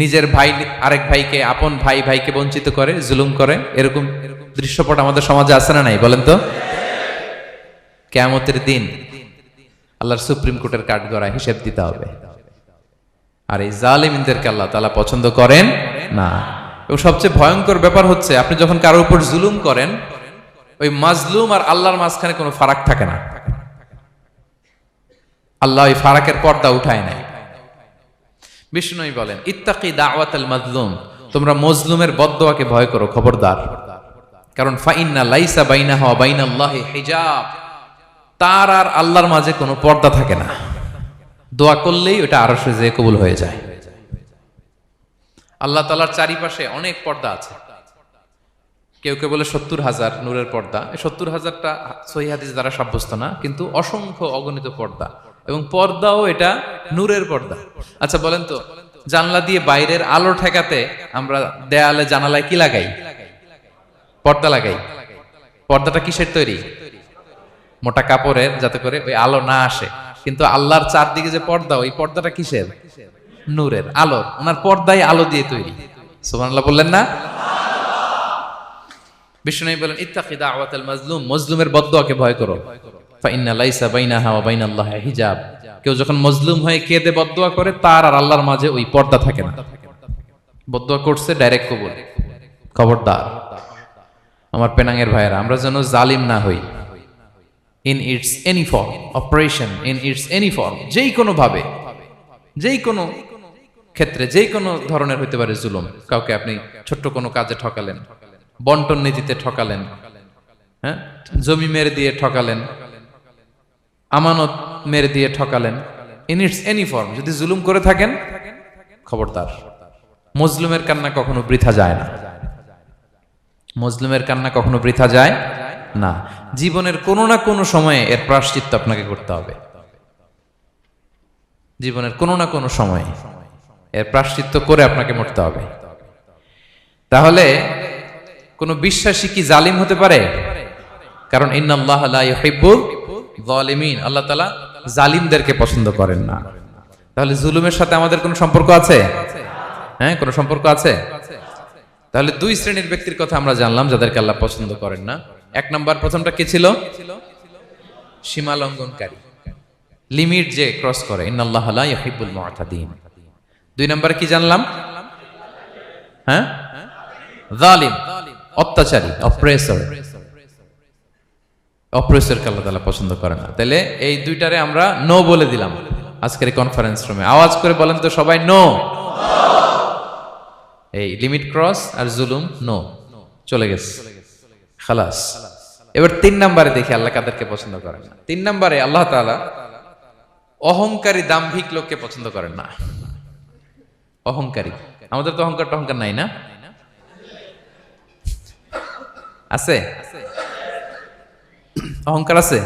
নিজের ভাই আরেক ভাইকে, আপন ভাই ভাইকে বঞ্চিত করে, জুলুম করে। এরকম দৃশ্যপট আমাদের সমাজে আছে না নাই বলেন তো? কিয়ামতের দিন আল্লাহর সুপ্রিম কোর্টের কাঠগড়ায় হিসেব দিতে হবে। আর এই জালিমদেরকে আল্লাহ তাআলা পছন্দ করেন না। এবং সবচেয়ে ভয়ঙ্কর ব্যাপার হচ্ছে, আপনি যখন কারোর উপর জুলুম করেন, ওই মাজলুম আর আল্লাহর মাঝখানে কোনো ফারাক থাকে না। আল্লাহ ওই ফারাকের পর্দা উঠায় নাই। বিষ্ণু বলেন ইত্তাকি দাওয়াতাল মাজলুম, তোমরা মজলুমের বদদোয়াকে ভয় করো, খবরদার। কারণ ফাইন্না লাইসা বাইনাহা ওয়া বাইনাল্লাহি হিজাব, তার আর আল্লাহর মাঝে কোনো পর্দা থাকে না। দোয়া করলেই ওটা আরশে যেয়ে কবুল হয়ে যায়। আল্লাহ তাআলার চারিপাশে অনেক পর্দা আছে। কেউ কেউ বলে 70,000 নূরের পর্দা। এই 70,000টা সহিহ হাদিস দ্বারা সাব্যস্ত না, কিন্তু অসংখ্য অগণিত পর্দা, এবং পর্দাও এটা নূরের পর্দা। আচ্ছা বলেন তো, জানলা দিয়ে বাইরের আলো ঠেকাতে আমরা দেয়ালে জানালায় কি লাগাই? পর্দা লাগাই। পর্দাটা কিসের তৈরি? মোটা কাপড়ের, যাতে করে ওই আলো না আসে। কিন্তু আল্লাহর চারদিকে যে পর্দা, ওই পর্দাটা কিসের? নূরের, আলোর। ওনার পর্দাই আলো দিয়ে তৈরি। সুবহানাল্লাহ বললেন না? বিষ্ণু বলেন ইত্তাকি দাওয়াতাল মাজলুম, মজলুমের বদদোয়াকে ভয় করো। ফাইন্না লাইসা বাইনাহা ওয়া বাইনাল্লাহি হিজাব, কেউ যখন মজলুম হয়ে কেঁদে বদদোয়া করে, তার আর আল্লাহর মাঝে ওই পর্দা থাকে না। বদদোয়া করছে, ডাইরেক্ট কবুল। খবরদার আমার পেনাঙ্গের ভাইয়েরা, আমরা যেন জালিম না হই। In it's any form, operation in it's any form, যেই কোনো ভাবে, যেই কোনো ক্ষেত্রে, যেই কোনো ধরনের হইতে পারে জুলুম। কাউকে আপনি ছোট্ট কোনো কাজে ঠকালেন, বন্টন নীতিতে ঠকালেন, হ্যাঁ, জমি মেরে দিয়ে ঠকালেন, আমানত মেরে দিয়ে ঠকালেন, ইন ইটস এনি ফর্ম যদি জুলুম করে থাকেন, খবরদার। মজলুমের কান্না কখনো বৃথা যায় না। মজলুমের কান্না কখনো বৃথা যায় না। জীবনের কোনো না কোনো সময়ে এর প্রায়শ্চিত্ত আপনাকে করতে হবে। জীবনের কোনো না কোনো সময়ে এর প্রায়শ্চিত্ত করে আপনাকে মরতে হবে। তাহলে কোন বিশ্বাসী কি জালিম হতে পারে? কারণ ইন্নাল্লাহা লা ইউহিব্বুল যালিমিন, আল্লাহ তাআলা জালিমদেরকে পছন্দ করেন না। তাহলে জুলুমের সাথে আমাদের কোনো সম্পর্ক আছে? হ্যাঁ, কোনো সম্পর্ক আছে। তাহলে 2 শ্রেণীর ব্যক্তির কথা আমরা জানলাম যাদেরকে আল্লাহ পছন্দ করেন না। 1 নাম্বার, প্রথমটা কি ছিল? সীমা লঙ্ঘনকারী, লিমিট যে ক্রস করে, ইন্নাল্লাহা লা ইউহিব্বুল মুআতাদিন। 2 নাম্বার কি জানলাম? হ্যাঁ, জালিম, অত্যাচারী, অপ্রেসর। অপ্রেসরকে আল্লাহ তাআলা পছন্দ করেন না। তাহলে এই দুইটারে আমরা নো বলে দিলাম আজকের এই কনফারেন্স রুমে। আওয়াজ করে বলেন তো সবাই, নো। এই লিমিট ক্রস আর জুলুম, নো, চলে গেছে, খালাস। এবার 3 নম্বরে দেখি আল্লাহ কাদেরকে পছন্দ করেন না। 3 নম্বরে আল্লাহ তাআলা অহংকারী, দাম্ভিক লোককে পছন্দ করেন না। অহংকারী, আমাদের তো অহংকার টহংকার নাই না? আছে? অহংকার আছে?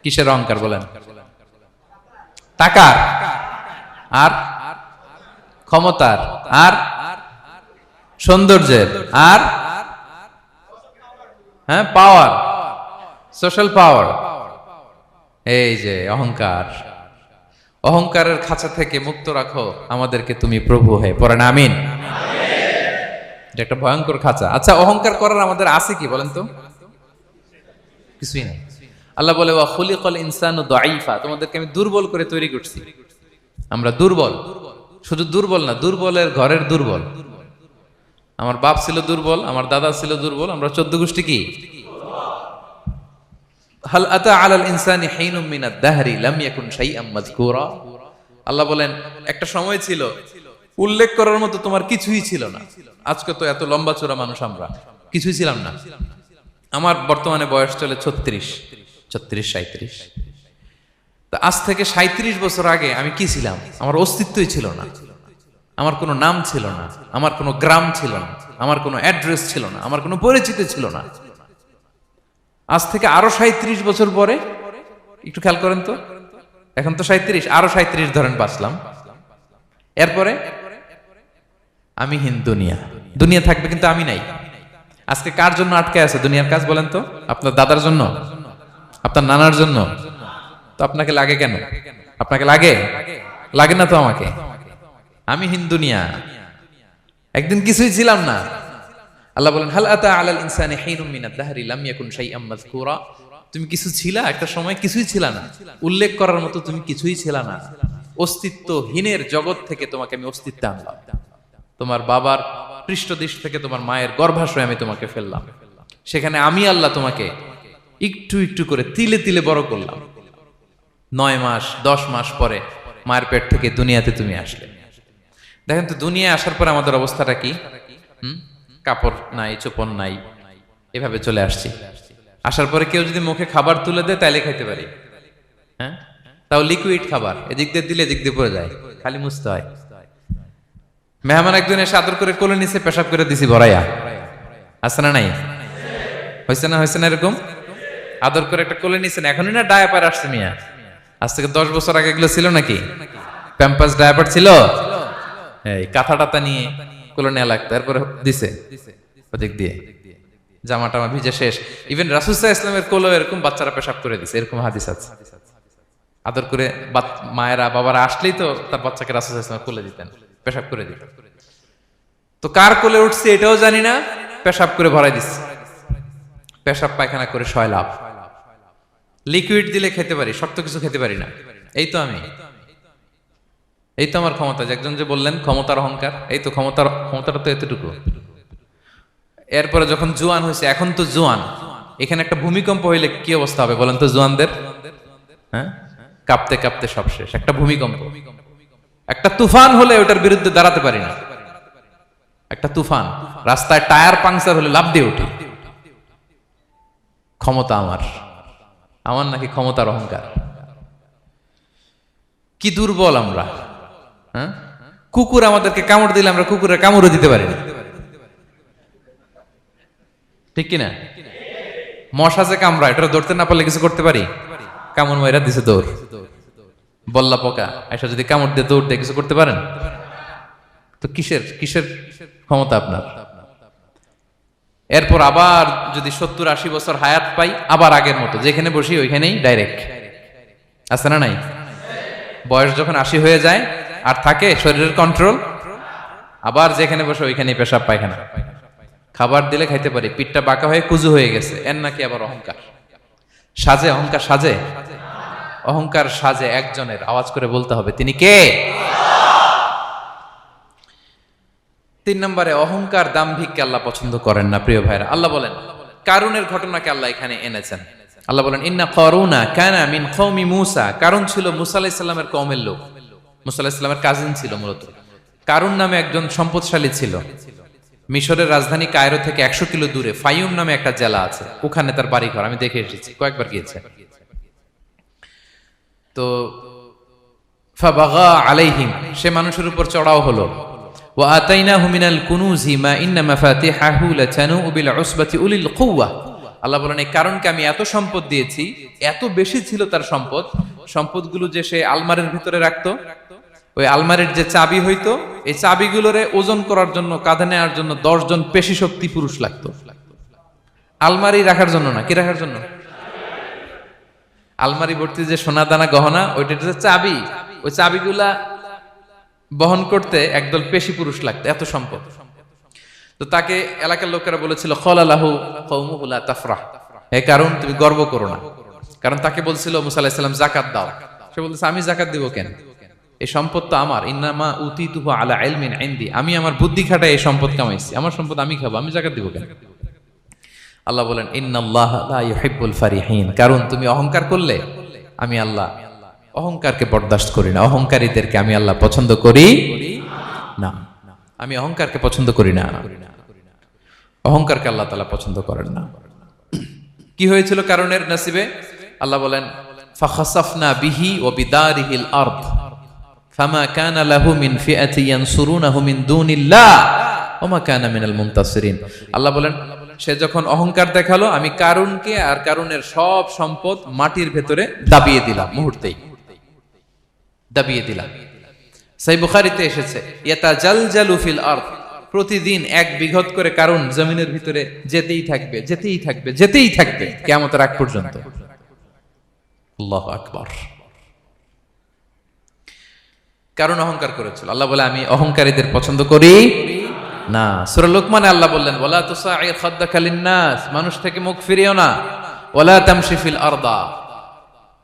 কিসের অহংকার বলেন? টাকার, আর ক্ষমতার, আর সৌন্দর্যের, আর হ্যাঁ পাওয়ার, সোশ্যাল পাওয়ার। এই যে অহংকার, অহংকারের খাঁচা থেকে মুক্ত রাখো আমাদেরকে তুমি প্রভু হয়ে, পড়েন আমিন। এটা একটা ভয়ঙ্কর খাঁচা। আচ্ছা, অহংকার করার আমাদের আছে কি বলেন তো? কিছুই নেই। আল্লাহ বলে ওয়া খুলিকাল ইনসানু দাঈফা, তোমাদেরকে আমি দুর্বল করে তৈরি করছি। আমরা দুর্বল, শুধু দুর্বল না, দুর্বলের ঘরের দুর্বল। আমার বাপ ছিল দুর্বল, আমার দাদা ছিল দুর্বল, আমরা 14 গোষ্ঠী কি? হাল আতা আলাল ইনসানি হিনুম মিনাদ দাহরি লাম ইয়াকুন শাইআম মাযকুরা। আল্লাহ বলেন একটা সময় ছিল উল্লেখ করার মতো তোমার কিছুই ছিল না। আজকে তো এত লম্বা চওড়া মানুষ, আমরা কিছুই ছিলাম না। আমার বর্তমানে বয়স চলে 36, 37। তা আজ থেকে 37 বছর আগে আমি কি ছিলাম? আমার অস্তিত্বই ছিল না, আমার কোনো নাম ছিল না, আমার কোনো গ্রাম ছিল না, আমার কোনো অ্যাড্রেস ছিল না, আমার কোনো পরিচিতি ছিল না। আজ থেকে আরো 37 বছর পরে একটু খেয়াল করেন তো, এখন তো 37, আরো 37 ধরেন বাঁচলাম। এরপরে আমি দুনিয়া, দুনিয়া থাকবে কিন্তু আমি নাই। আজকে কার জন্য আটকে আছে দুনিয়ার কাজ বলেন তো? আপনার দাদার জন্য, আপনার নানার জন্য। তো আপনাকে লাগে কেন? আপনাকে লাগে? লাগে না তো আমাকে। আমি দুনিয়া, একদিন কিছুই ছিলাম না। আল্লাহ বলেন হাল আতা আলাল ইনসানি হিনুম মিনাদ দাহরি লাম ইয়াকুন শাইআম মাযকুরা। তুমি কিছু ছিলা, একটা সময় কিছুই ছিলা না, উল্লেখ করার মতো তুমি কিছুই ছিলা না। অস্তিত্বহীনের জগৎ থেকে তোমাকে আমি অস্তিত্বে আনলাম। তোমার বাবার পৃষ্ঠদেশ থেকে তোমার মায়ের গর্ভাশয়ে আমি তোমাকে ফেললাম। সেখানে আমি আল্লাহ তোমাকে একটু একটু করে তিলে তিলে বড় করলাম। 9 মাস 10 মাস পরে মায়ের পেট থেকে দুনিয়াতে তুমি আসলে। দেখেন তো দুনিয়ায় আসার পর আমাদের অবস্থাটা কি? কাপড় নাই, চোপন নাই, এভাবে চলে আসছি। আসার পরে কেউ যদি মুখে খাবার তুলে দেয় তাইলে খাইতে পারি, হ্যাঁ, তাও লিকুইড খাবার, এদিক দিয়ে দিলে এদিক দিয়ে পড়ে যায়, খালি মুছতে হয়। মেহমান একজন এসে আদর করে কোলে নিচে পেশাব করে দিছি ভরাইয়া, আছে না নাই? হয়েছে না, হয়েছে না? এরকম আদর করে একটা কোলে নিছেন, এখনই না ডায়াপার আসছে মিয়া। আজ থেকে 10 বছর আগে এগুলো ছিল নাকি? প্যাম্পাস ডায়াপার ছিল, এই কাঁথা টাথা নিয়ে কোলে নেওয়া লাগতো, এরপরে দিছে ওদিক দিয়ে জামা টামা ভিজে শেষ। ইভেন রাসূল সাল্লাল্লাহু আলাইহি ওয়াসাল্লামের কোলেও এরকম বাচ্চারা পেশাব করে দিছে, এরকম হাদিস আছে। আদর করে মায়েরা বাবারা আসলেই তো তার বাচ্চাকে রাসূল সাল্লাল্লাহু আলাইহি ওয়াসাল্লাম কোলে দিতেন, পেশাব করে দিতেন। তো কার কোলে উঠছে এটাও জানি না, পেশাব করে ভরাই দিচ্ছে। পেশাব পায়খানা করে 6 লাভ। লিকুইড দিলে খেতে পারি, শক্ত কিছু খেতে পারি না। এই তো আমি, এই তো আমার ক্ষমতা। একজন যে বললেন ক্ষমতার অহংকার, এই তো ক্ষমতাটা তো এতটুকু। এরপরে যখন জোয়ান হয়েছে, এখন তো জোয়ান, এখানে একটা ভূমিকম্প হইলে কি অবস্থা হবে বলেন তো জোয়ানদের? হ্যাঁ, কাঁপতে কাঁপতে সব শেষ। একটা ভূমিকম্প, একটা তুফান হলে ওটার বিরুদ্ধে দাঁড়াতে পারি না। একটা তুফান, রাস্তায় টায়ার পাংচার হলে লাফ দিয়ে উঠি। ক্ষমতা আমার, আমার নাকি ক্ষমতার অহংকার? কি দুর্বল আমরা, হ্যাঁ? কুকুর আমাদেরকে কামড় দিলে আমরা কুকুরের কামড়ও দিতে পারি না, ঠিক কিনা? মশা যে কামড়ায়, এটা ধরতে না পারলে কিছু করতে পারি? কামড় মাইরা দিছে দৌড়। বল্লা পোকা এসে যদি কামড় দিয়ে দৌড় দিয়ে কিছু করতে পারেন? তো কিসের কিসের ক্ষমতা আপনার? এরপর আবার যদি 70-80 বছর হায়াত পাই, আবার আগের মতো যেখানে বসি ওইখানেই ডাইরেক্ট, আছে না নাই? বয়স যখন 80 হয়ে যায় আর থাকে শরীরের কন্ট্রোল, আবার যেখানে বসে ওইখানেই পেশাব পায়খানা। খাবার দিলে খাইতে পারি, পিঠটা বাঁকা হয়ে কুজু হয়ে গেছে, এর নাকি আবার অহংকার? সাজে অহংকার? সাজে অহংকার সাজে একজনের, আওয়াজ করে বলতে হবে তিনি কে? 3 নম্বরে অহংকার দাম্ভিককে আল্লাহ পছন্দ করেন না। প্রিয় ভাইরা, আল্লাহ বলেন কারুনের ঘটনাকে আল্লাহ এখানে এনেছেন। আল্লাহ বলেন ইন্না কারুনা কানা মিন কওমি মূসা। কারুন ছিল মুসা আলাইহিস সালামের কওমের লোক, মুসা আলাইহিস সালামের কাজিন ছিল মূলত। কারুন নামে একজন সম্পদশালী ছিল। মিশরের রাজধানী কায়রো থেকে 100 কিলো দূরে ফাইউম নামে একটা জেলা আছে, ওখানে তার বাড়ি ঘর। আমি দেখে এসেছি, কয়েকবার গিয়েছে। তো ফাবাগা আলাইহিম, সে মানুষের উপর চড়াও হলো। ওয়া আতাইনাহু মিনাল কুনুজি মা ইন্না মাফাতিহাহু লাতানু বিল উসবাতি উলিল কুওয়া। আল্লাহ বলেন এই কারণকে আমি এত সম্পদ দিয়েছি, এত বেশি ছিল তার সম্পদ, সম্পদগুলো যে সে আলমারির ভিতরে রাখতো, ওই আলমারির যে চাবি হইতো, এই চাবিগুলোরে ওজন করার জন্য, কাঁধে নেওয়ার জন্য 10 জন পেশি শক্তি পুরুষ লাগতো। আলমারি রাখার জন্য না, কি রাখার জন্য? আলমারি ভর্তি যে সোনা দানা গহনা, ওইটা যে চাবি, ওই চাবিগুলা বহন করতে একদল পেশি পুরুষ লাগতো, এত সম্পদ। তো তাকে এলাকার লোকেরা বলেছিল খলালাহু কওমুহু লা তাফরাহ, এই কারণ তুমি গর্ব করো না। কারণ তাকে বলছিল মুসা আলাইহিস সালাম যাকাত দাও, সে বলতেছে আমি যাকাত দিব কেন? এই সম্পদ তো আমার, ইন্নামা উতিতুহু আলা ইলমিন ইনদি, আমি আমার বুদ্ধি খাটায় এই সম্পদ কামাইছি, আমার সম্পদ আমি খাবো, আমি যাকাত দিব কেন? আল্লাহ বলেন ইন্নাল্লাহা লা ইউহিব্বুল ফারিহিন, কারণ তুমি অহংকার করলে আমি আল্লাহ অহংকারকে বরদাস্ত করি না, অহংকারীদেরকে আমি আল্লাহ পছন্দ করি না। আমি অহংকারকে পছন্দ করি না, অহংকারকে আল্লাহ তাআলা পছন্দ করেন না। কি হয়েছিল কারণের নসিবে? আল্লাহ বলেন ফাখাসাফনা বিহি ওয়া বিদারিহিল আরদ ফামা কানা লাহু মিন ফিআতি ইয়ানসুরুনাহু মিন দুনিল্লাহ ওয়া মা কানা মিনাল মুনতাসিরিন। আল্লাহ বলেন সে যখন অহংকার দেখালো, আমি কারুনকে আর কারুনের সব সম্পদ মাটির ভেতরে দাবিয়ে দিলাম, মুহূর্তেই দাবিয়ে দিলাম। সহিহ বুখারীতে এসেছে ইয়াতাজালজালু ফিল আরদ, প্রতিদিন এক বিঘত করে কারুন জমিনের ভিতরে যেতেই থাকবে, যেতেই থাকবে, যেতেই থাকবে কিয়ামতের আগ পর্যন্ত। আল্লাহু আকবার। কারণ অহংকার করেছিল। আল্লাহ বলে আমি অহংকারীদের পছন্দ করি না। সূরা লুকমানে আল্লাহ বললেন ওয়ালা তুসাইর খাদ্দাকা লিন্নাস, মানুষ থেকে মুখ ফিরিও না। ওয়ালা তামশি ফিল আরদা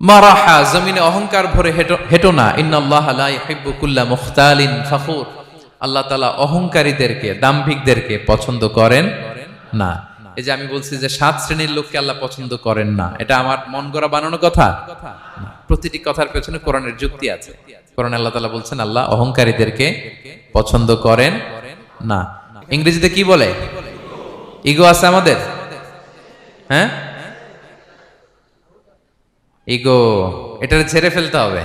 মারাহা, জমিনে অহংকার ভরে হেঁটো না। ইন্নাল্লাহা লা ইউহিব্বু কুল্লা মুখতালিন ফখুর, আল্লাহ তাআলা অহংকারীদেরকে, দাম্ভিকদেরকে পছন্দ করেন না। এই যে আমি বলছি যে 7 শ্রেণীর লোককে আল্লাহ পছন্দ করেন না, এটা আমার মন গড়া বানানো কথা না। প্রতিটি কথার পেছনে কোরআনের যুক্তি আছে। কোরআনে আল্লাহ তাআলা বলছেন আল্লাহ অহংকারীদেরকে পছন্দ করেন না। ইংরেজিতে কি বলে? ইগো আছে আমাদের, হ্যাঁ ইগো, এটা ছেড়ে ফেলতে হবে,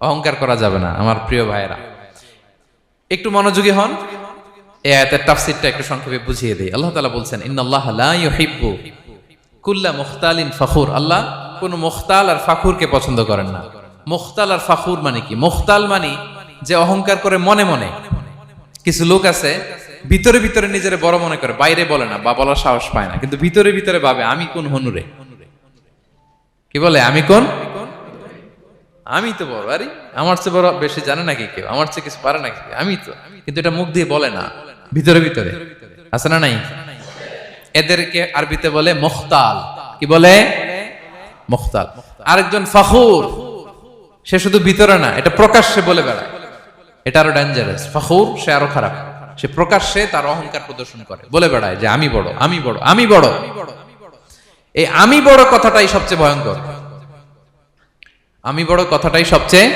অহংকার করা যাবে না। আমার প্রিয় ভাইয়েরা একটু মনোযোগী হন, এই আয়াতের তাফসীরটা একটু সংক্ষেপে বুঝিয়ে দেই। আল্লাহ তাআলা বলছেন ইন্নাল্লাহা লা ইউহিব্বু কুল্লা মুখতালিন ফখুর, আল্লাহ কোন মুখতাল আর ফাখুরকে পছন্দ করেন না। মুখতাল আর ফাখুর মানে কি? মুখতাল মানে যে অহংকার করে মনে মনে। কিছু লোক আছে ভিতরে ভিতরে নিজের বড় মনে করে, বাইরে বলে না বা বলার সাহস পায় না, কিন্তু ভিতরে ভিতরে ভাবে আমি কোন হনুরে, কি বলে আমি কোন, আমি তো বড়, আরে আমার চেয়ে বড় বেশি জানে নাকি কেউ, আমার চেয়ে কিছু পারে নাকি, আমি তো, কিন্তু এটা মুখ দিয়ে বলে না, ভিতরে ভিতরে আছে না নাই? এদেরকে আরবিতে বলে মুখতাল। কি বলে? মুখতাল। আরেকজন ফখুর, সে শুধু ভিতরে না, এটা প্রকাশ্যে বলে বেড়ায়, এটা আরো ডেঞ্জারাস। ফখুর সে আরো খারাপ, সে প্রকাশ্যে তার অহংকার প্রদর্শন করে, বলে বেড়ায় যে আমি বড়, আমি বড়, আমি বড়। এই আমি বড় কথাটাই সবচেয়ে ভয়ঙ্কর। আমি বড় কথাটাই সবচেয়ে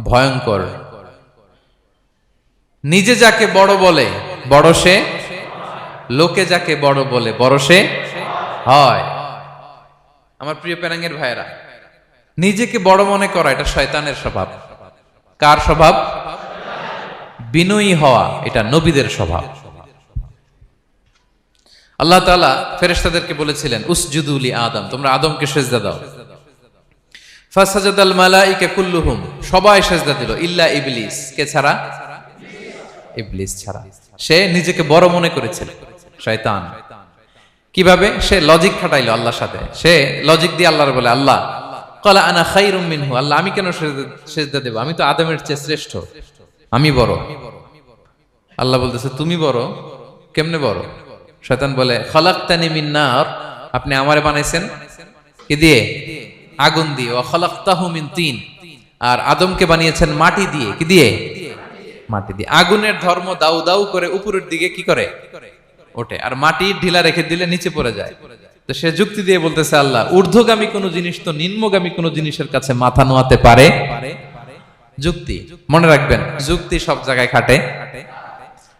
ভয়ঙ্কর। নিজে যাকে বড় বলে বড় সে, লোকে যাকে বড় বলে বড় সে হয়। আমার প্রিয় পেনাঙ্গের ভাইয়েরা, নিজেকে বড় মনে করা এটা শয়তানের স্বভাব। কার স্বভাব? বিনয়ী হওয়া এটা নবীদের স্বভাব। আল্লাহ তাআলা ফেরেশতাদেরকে বলেছিলেন উসজুদু লি আদম, তোমরা আদমকে সিজদা দাও। ফাসাজাদাল মালাইকা কুল্লুহুম, সবাই সিজদা দিল ইল্লা ইবলিস, কে ছাড়া? ইবলিস ছাড়া। সে নিজেকে বড় মনে করেছিল, শয়তান। কিভাবে? সে লজিক খাটাইলো আল্লাহর সাথে। সে লজিক দিয়ে আল্লাহর বলে আল্লাহ ক্বালা আনা খায়রুম মিনহু, আল্লাহ আমি কেন সিজদা দেব, আমি তো আদমের চেয়ে শ্রেষ্ঠ, আমি বড়। আল্লাহ বলতেছে তুমি বড়, কেমনে বড়? শয়তান বলে খালাকতানি মিন নার, আপনি আমারে বানাইছেন কি দিয়ে? আগুন দিয়ে। ওয়া খালাকতাহু মিন তিন, আর আদমকে বানিয়েছেন মাটি দিয়ে। কি দিয়ে? মাটি দিয়ে। আগুনের ধর্ম দাউ দাউ করে উপরের দিকে কি করে? ওঠে, আর মাটি ঢিলা রেখে দিলে নিচে পড়ে যায়। তো সে যুক্তি দিয়ে বলতেছে আল্লাহ ঊর্ধ্বগামী কোন জিনিস তো নিম্নগামী কোন জিনিসের কাছে মাথা নোয়াতে পারে? যুক্তি। মনে রাখবেন যুক্তি সব জায়গায় খাটে।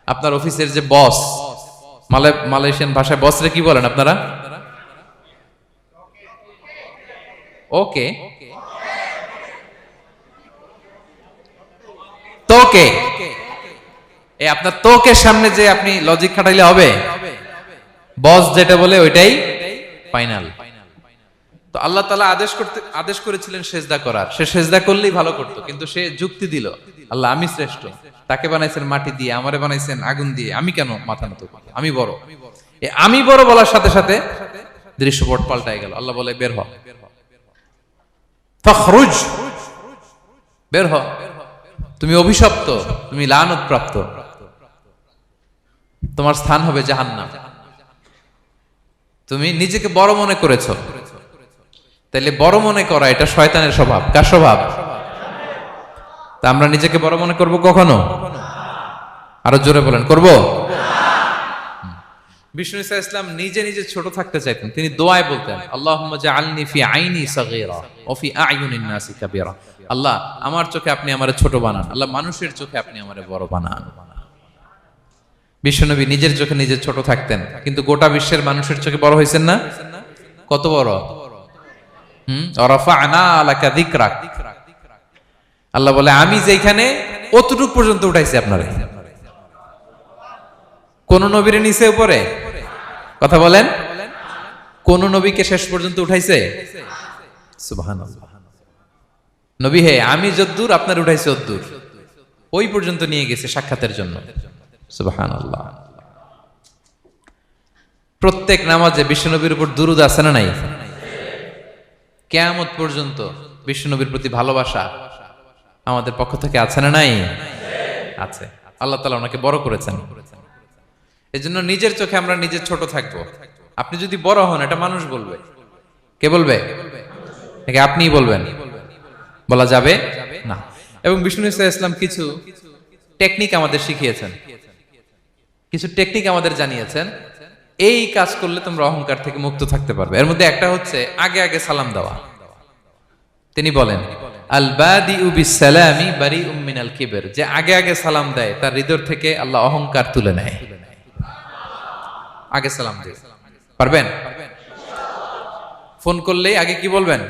আপনার অফিসের যে বস, মালয়েশিয়ান ভাষায় বসরে কি বলেন আপনারা? ওকে, তোকে। এই আপনার তোকে সামনে যে আপনি লজিক খাটাইলে হবে? বস যেটা বলে ওইটাই ফাইনাল। তো আল্লাহ তাআলা আদেশ করেছিলেন সেজদা করার, সে সেজদা করলেই ভালো করতো, কিন্তু সে যুক্তি দিল আল্লাহ আমি শ্রেষ্ঠ, তাকে বানাইছেন মাটি দিয়ে, আমারে বানাইছেন আগুন দিয়ে, আমি কেন মাথা নত করব, আমি বড়। আমি বড় বলার সাথে সাথে দৃশ্যপট পাল্টায় গেল। আল্লাহ বলে বের হ, ফখরুজ, বের হ, তুমি অভিশপ্ত, তুমি লানত প্রাপ্ত, তোমার স্থান হবে জাহান্নাম। তুমি নিজেকে বড় মনে করেছো, তাইলে বড় মনে করা এটা শয়তানের স্বভাব। কার স্বভাব? তা আমরা নিজেকে বড় মনে করব কখনো? আরো জোরে বলেন, করব? বিষ্ণু ঈসা ইসলাম নিজে নিজে ছোট থাকতে চাইতেন। তিনি দোয়ায় বলতেন, আল্লাহুম্মা জাআলনি ফি আইনি সাগীরা ওয়া ফি আ'য়ুনিন নাসি কাবীরা। আল্লাহ, আমার চোখে আপনি আমারে ছোট বানান, আল্লাহ মানুষের চোখে আপনি আমারে বড় বানান। বিশ্বনবী নিজের চোখে নিজে ছোট থাকতেন, কিন্তু গোটা বিশ্বের মানুষের চোখে বড় হয়েছেন না? কত বড়? রাফা'না লাকা যিকরাক। আল্লাহ বলে, আমি যেখানে অতটুকু পর্যন্ত উঠাইছি আপনারে। কোন নবীর নিচে উপরে? কথা বলেন, কোন নবীকে শেষ পর্যন্ত উঠাইছে? সুবহানাল্লাহ। নবী হে, আমি যদ্দূর আপনার উঠাইছে অদ্দূর, ওই পর্যন্ত নিয়ে গেছে সাক্ষাতের জন্য। সুবহানাল্লাহ। প্রত্যেক নামাজে বিশ্বনবীর উপর দুরূদ আছে না নাই? কিয়ামত পর্যন্ত বিশ্বনবীর প্রতি ভালোবাসা আমাদের পক্ষ থেকে আছে না নাই? আছে। আল্লাহ তাআলা ওনাকে বড় করেছেন। এজন্য নিজের চোখে আমরা নিজে ছোট থাকবো। আপনি যদি বড় হন, এটা মানুষ বলবে। কে বলবে? নাকি আপনিই বলবেন? বলা যাবে না। এবং বিষ্ণু ঈসা ইসলাম কিছু টেকনিক আমাদের শিখিয়েছেন, কিছু টেকনিক আমাদের জানিয়েছেন। এই কাজ করলে তোমরা অহংকার থেকে মুক্ত থাকতে পারবে। এর মধ্যে একটা হচ্ছে আগে আগে সালাম দেওয়া। তিনি বলেন, আল বাদিউ বিসসালামি বারিউম মিনাল কিবর, যে আগে আগে সালাম দেয় তার হৃদয় থেকে আল্লাহ অহংকার তুলে নেয়। আগে সালাম দিয়ে পারবেন? ফোন করলেই আগে কি বলবেন?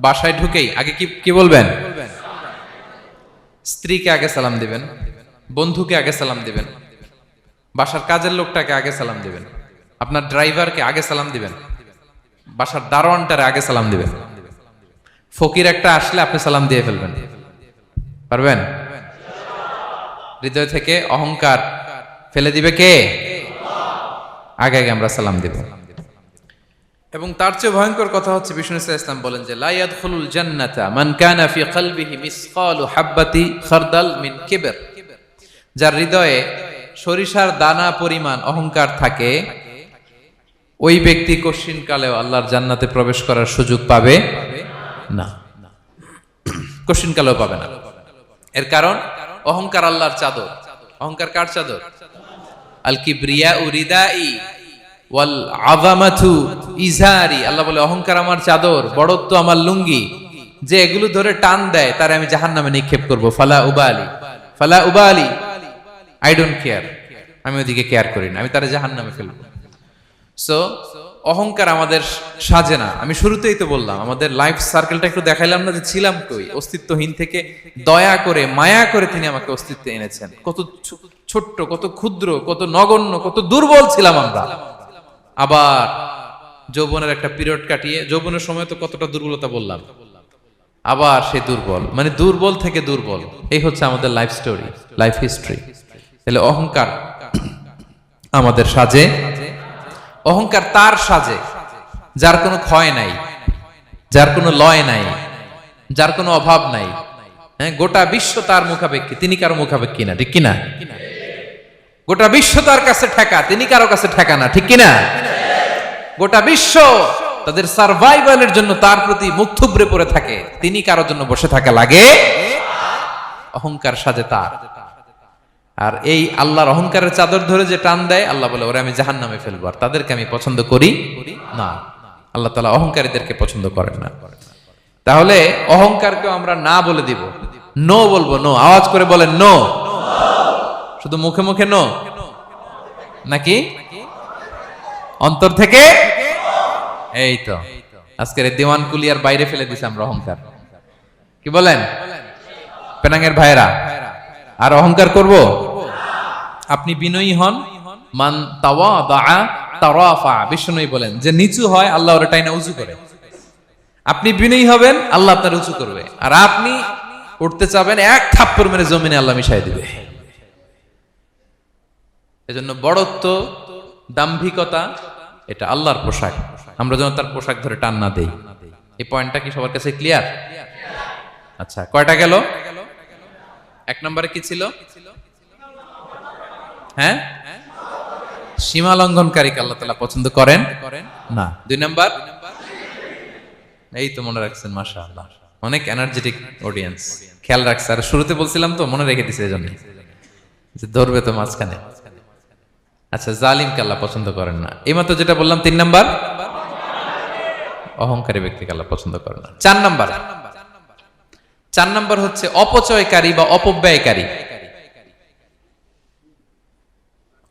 বাসায় ঢুকেই আগে কি বলবেন? স্ত্রীকে আগে সালাম দিবেন, বন্ধুকে আগে সালাম দিবেন, বাসার কাজের লোকটাকে আগে সালাম দিবেন, আপনার ড্রাইভারকে আগে সালাম দিবেন, বাসার দারোয়ানটারে আগে সালাম দিবেন। ফকির একটা আসলে আপনি সালাম দিয়ে ফেলবেন। পারবেন? হৃদয় থেকে অহংকার ফেলে দিবে কে? আগে আগে আমরা সালাম দিব। এবং তার চেয়ে ভয়ঙ্কর কথা হচ্ছে, বিষ্ণু ইসলাম বলেন যে লা ইয়াদখুলুল জান্নাতা মান কানা ফি কলবিহি মিসকালু হাববাতি খারদাল মিন কিবর, যার হৃদয়ে সরিষার দানা পরিমাণ অহংকার থাকে, ওই ব্যক্তি কশিনকালেও আল্লাহর জান্নাতে প্রবেশ করার সুযোগ পাবে না। কশিনকালেও পাবে না। এর কারণ অহংকার আল্লাহর চাদর। অহংকার কার চাদর? আল কিবরিয়া রিদাই ওয়াল আযামাতু ইজারি। আল্লাহ বলে, অহংকার আমার চাদর, বড়ত্ব আমার লুঙ্গি। যে এগুলো ধরে টান দেয় তারে আমি জাহান্নামে নিক্ষেপ করব। ফালা উবালি, ফালা উবালি, আই ডোন্ট কেয়ার। আমি ওদিকে কেয়ার করি না, আমি তারে জাহান্নামে ফেলবো। সো অহংকার আমাদের সাজে না। আমি শুরুতেই তো বললাম, আমাদের লাইফ সার্কেলটা একটু দেখাইলাম না যে ছিলাম কই? অস্তিত্বহীন থেকে দয়া করে মায়া করে তিনি আমাকে অস্তিত্বে এনেছেন। কত ছোট্ট, কত ক্ষুদ্র, কত নগণ্য, কত দুর্বল ছিলাম আমরা। আবার যৌবনের একটা পিরিয়ড কাটিয়ে, যৌবনের সময় তো কতটা দুর্বলতা বললাম, আবার সে দুর্বল, মানে দুর্বল থেকে দুর্বল। এই হচ্ছে আমাদের লাইফ স্টোরি, লাইফ হিস্ট্রি। তাহলে অহংকার আমাদের সাজে। অহংকার তার সাজে যার কোনো ক্ষয় নাই, যার কোনো লয় নাই, যার কোনো অভাব নাই। হ্যাঁ, গোটা বিশ্ব তার মুখাপেক্ষী, তিনি কারো মুখাপেক্ষী না, ঠিক কিনা? গোটা বিশ্ব তার কাছে ঠেকা, তিনি কারো কাছে ঠেকা না, ঠিক কিনা? গোটা বিশ্ব তাদের সার্ভাইভালের জন্য তার প্রতি মুখ থুবড়ে পড়ে থাকে, তিনি কারোর জন্য বসে থাকা লাগে। অহংকার সাজে তার। আর এই আল্লাহর অহংকারের চাদর ধরে যে টান দেয়, আল্লাহ বলে, ওরে আমি জাহান্নামে ফেলবো, আর তাদেরকে আমি পছন্দ করি না। আল্লাহ তাআলা অহংকারীদেরকে পছন্দ করেন না। তাহলে অহংকারকেও আমরা না বলে দিব, নো বলবো। নো, আওয়াজ করে বলেন নো। শুধু মুখে মুখে নো নাকি অন্তর থেকে? এই তো আজকের দিওয়ান কুলিয়ার বাইরে ফেলে দিছি আমরা অহংকার। কি বলেন পেনাঙ্গের ভাইরা? আর অহংকার করব? আপনি বিনয়ী হন। মান তাওয়াদা তারাফা। বিষ্ণু বলেন, যে নিচু হয় আল্লাহ ওরে টাইনা উঁচু করে। আপনি বিনয়ী হবেন, আল্লাহ আপনার উঁচু করবে। আর আপনি উঠতে চাবেন, এক থাপ্পড় মেরে জমিনে আল্লাহ মিশাই দিবে। এজন্য বড়ত্ব, দাম্ভিকতা এটা আল্লাহর পোশাক। আমরা যেন তার পোশাক ধরে টান না দেই। এই পয়েন্টটা কি সবার কাছে ক্লিয়ার? আচ্ছা, কয়টা গেল? এক নম্বরে কি ছিল? হ্যাঁ, সীমা লঙ্ঘনকারীকে আল্লাহ তাআলা পছন্দ করেন না। দুই নাম্বার, এই তো মনে রাখছেন, মাশাআল্লাহ। অনেক এনার্জেটিক অডিয়েন্স, খেয়াল রাখছে। আর শুরুতে বলছিলাম তো, মনে রেখে দিছে এজন্য যে ধরবে তো মাঝখানে। আচ্ছা, জালিমকে আল্লাহ পছন্দ করেন না। এইমাত্র যেটা বললাম 3 নাম্বার, অহংকারী ব্যক্তিকে আল্লাহ পছন্দ করেন না। 4 নাম্বার হচ্ছে অপচয়কারী বা অপব্যয়কারী।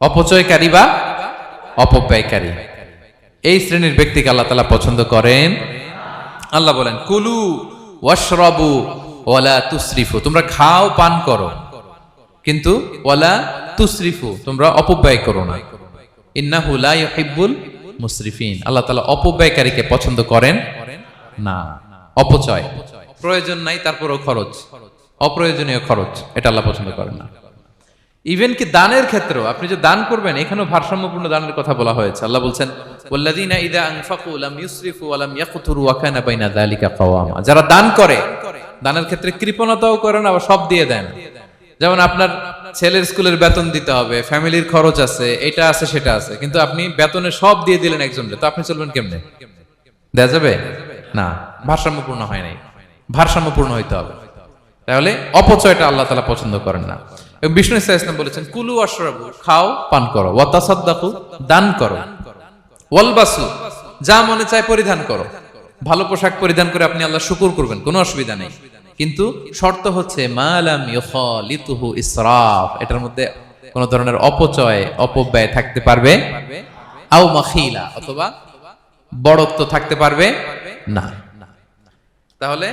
অপচয়কারী বা অপব্যয়কারী, এই শ্রেণীর ব্যক্তিকে আল্লাহ তাআলা পছন্দ করেন। আল্লাহ বলেন, কুলু ওয়াশরাবু ওয়ালা তুসরিফু, তোমরা খাও পান করো, কিন্তু ওয়ালা তুসরিফু, তোমরা অপব্যয় করো না। ইন্নাহু লা ইউহিব্বুল মুসরিফিন, আল্লাহ তাআলা অপব্যয়কারীকে পছন্দ করেন না। অপচয়, প্রয়োজন নাই তারপরও খরচ, অপ্রয়োজনীয় খরচ, এটা আল্লাহ পছন্দ করেন না। ইভেন কি দানের ক্ষেত্রেও, আপনি যে দান করবেন, এখানেও ভারসাম্যপূর্ণ দানের কথা বলা হয়েছে। আল্লাহ বলছেন, ওয়াল্লাযীনা ইযা আনফাকু লাম ইউসরিফু ওয়া লাম ইয়াকতুরু ওয়া কানা বাইনা যালিকা কাওয়ামা, যারা দান করে, দানের ক্ষেত্রে কৃপণতাও করেন, আবার সব দিয়ে দেন। যেমন আপনার ছেলের স্কুলের বেতন দিতে হবে, ফ্যামিলির খরচ আছে, এটা আছে সেটা আছে, কিন্তু আপনি বেতনে সব দিয়ে দিলেন একজনকে, তো আপনি চলবেন কেমনে? দেয়া যাবে না, ভারসাম্যপূর্ণ হয় নাই। ভারসাম্যপূর্ণ হইতে হবে। তাহলে অপচয়টা আল্লাহ তাআলা পছন্দ করেন না। এবং বিষ্ণু সাল্লাল্লাহু আলাইহি ওয়াসাল্লাম বলেছেন, কুলু ওয়াশরাবু, খাও পান করো, ওয়া তাসাদদাকু, দান করো, ওয়ালবাসু, যা মনে চায় পরিধান করো। ভালো পোশাক পরিধান করে আপনি আল্লাহ শুকর করবেন, কোনো অসুবিধা নেই, কিন্তু শর্ত হচ্ছে মা লাম ইউখালিতুহু ইসরাফ, এটার মধ্যে কোন ধরনের অপচয় অপব্যয় থাকতে পারবে, আও মাখিলা, অথবা বড়ত্ব থাকতে পারবে না। তাহলে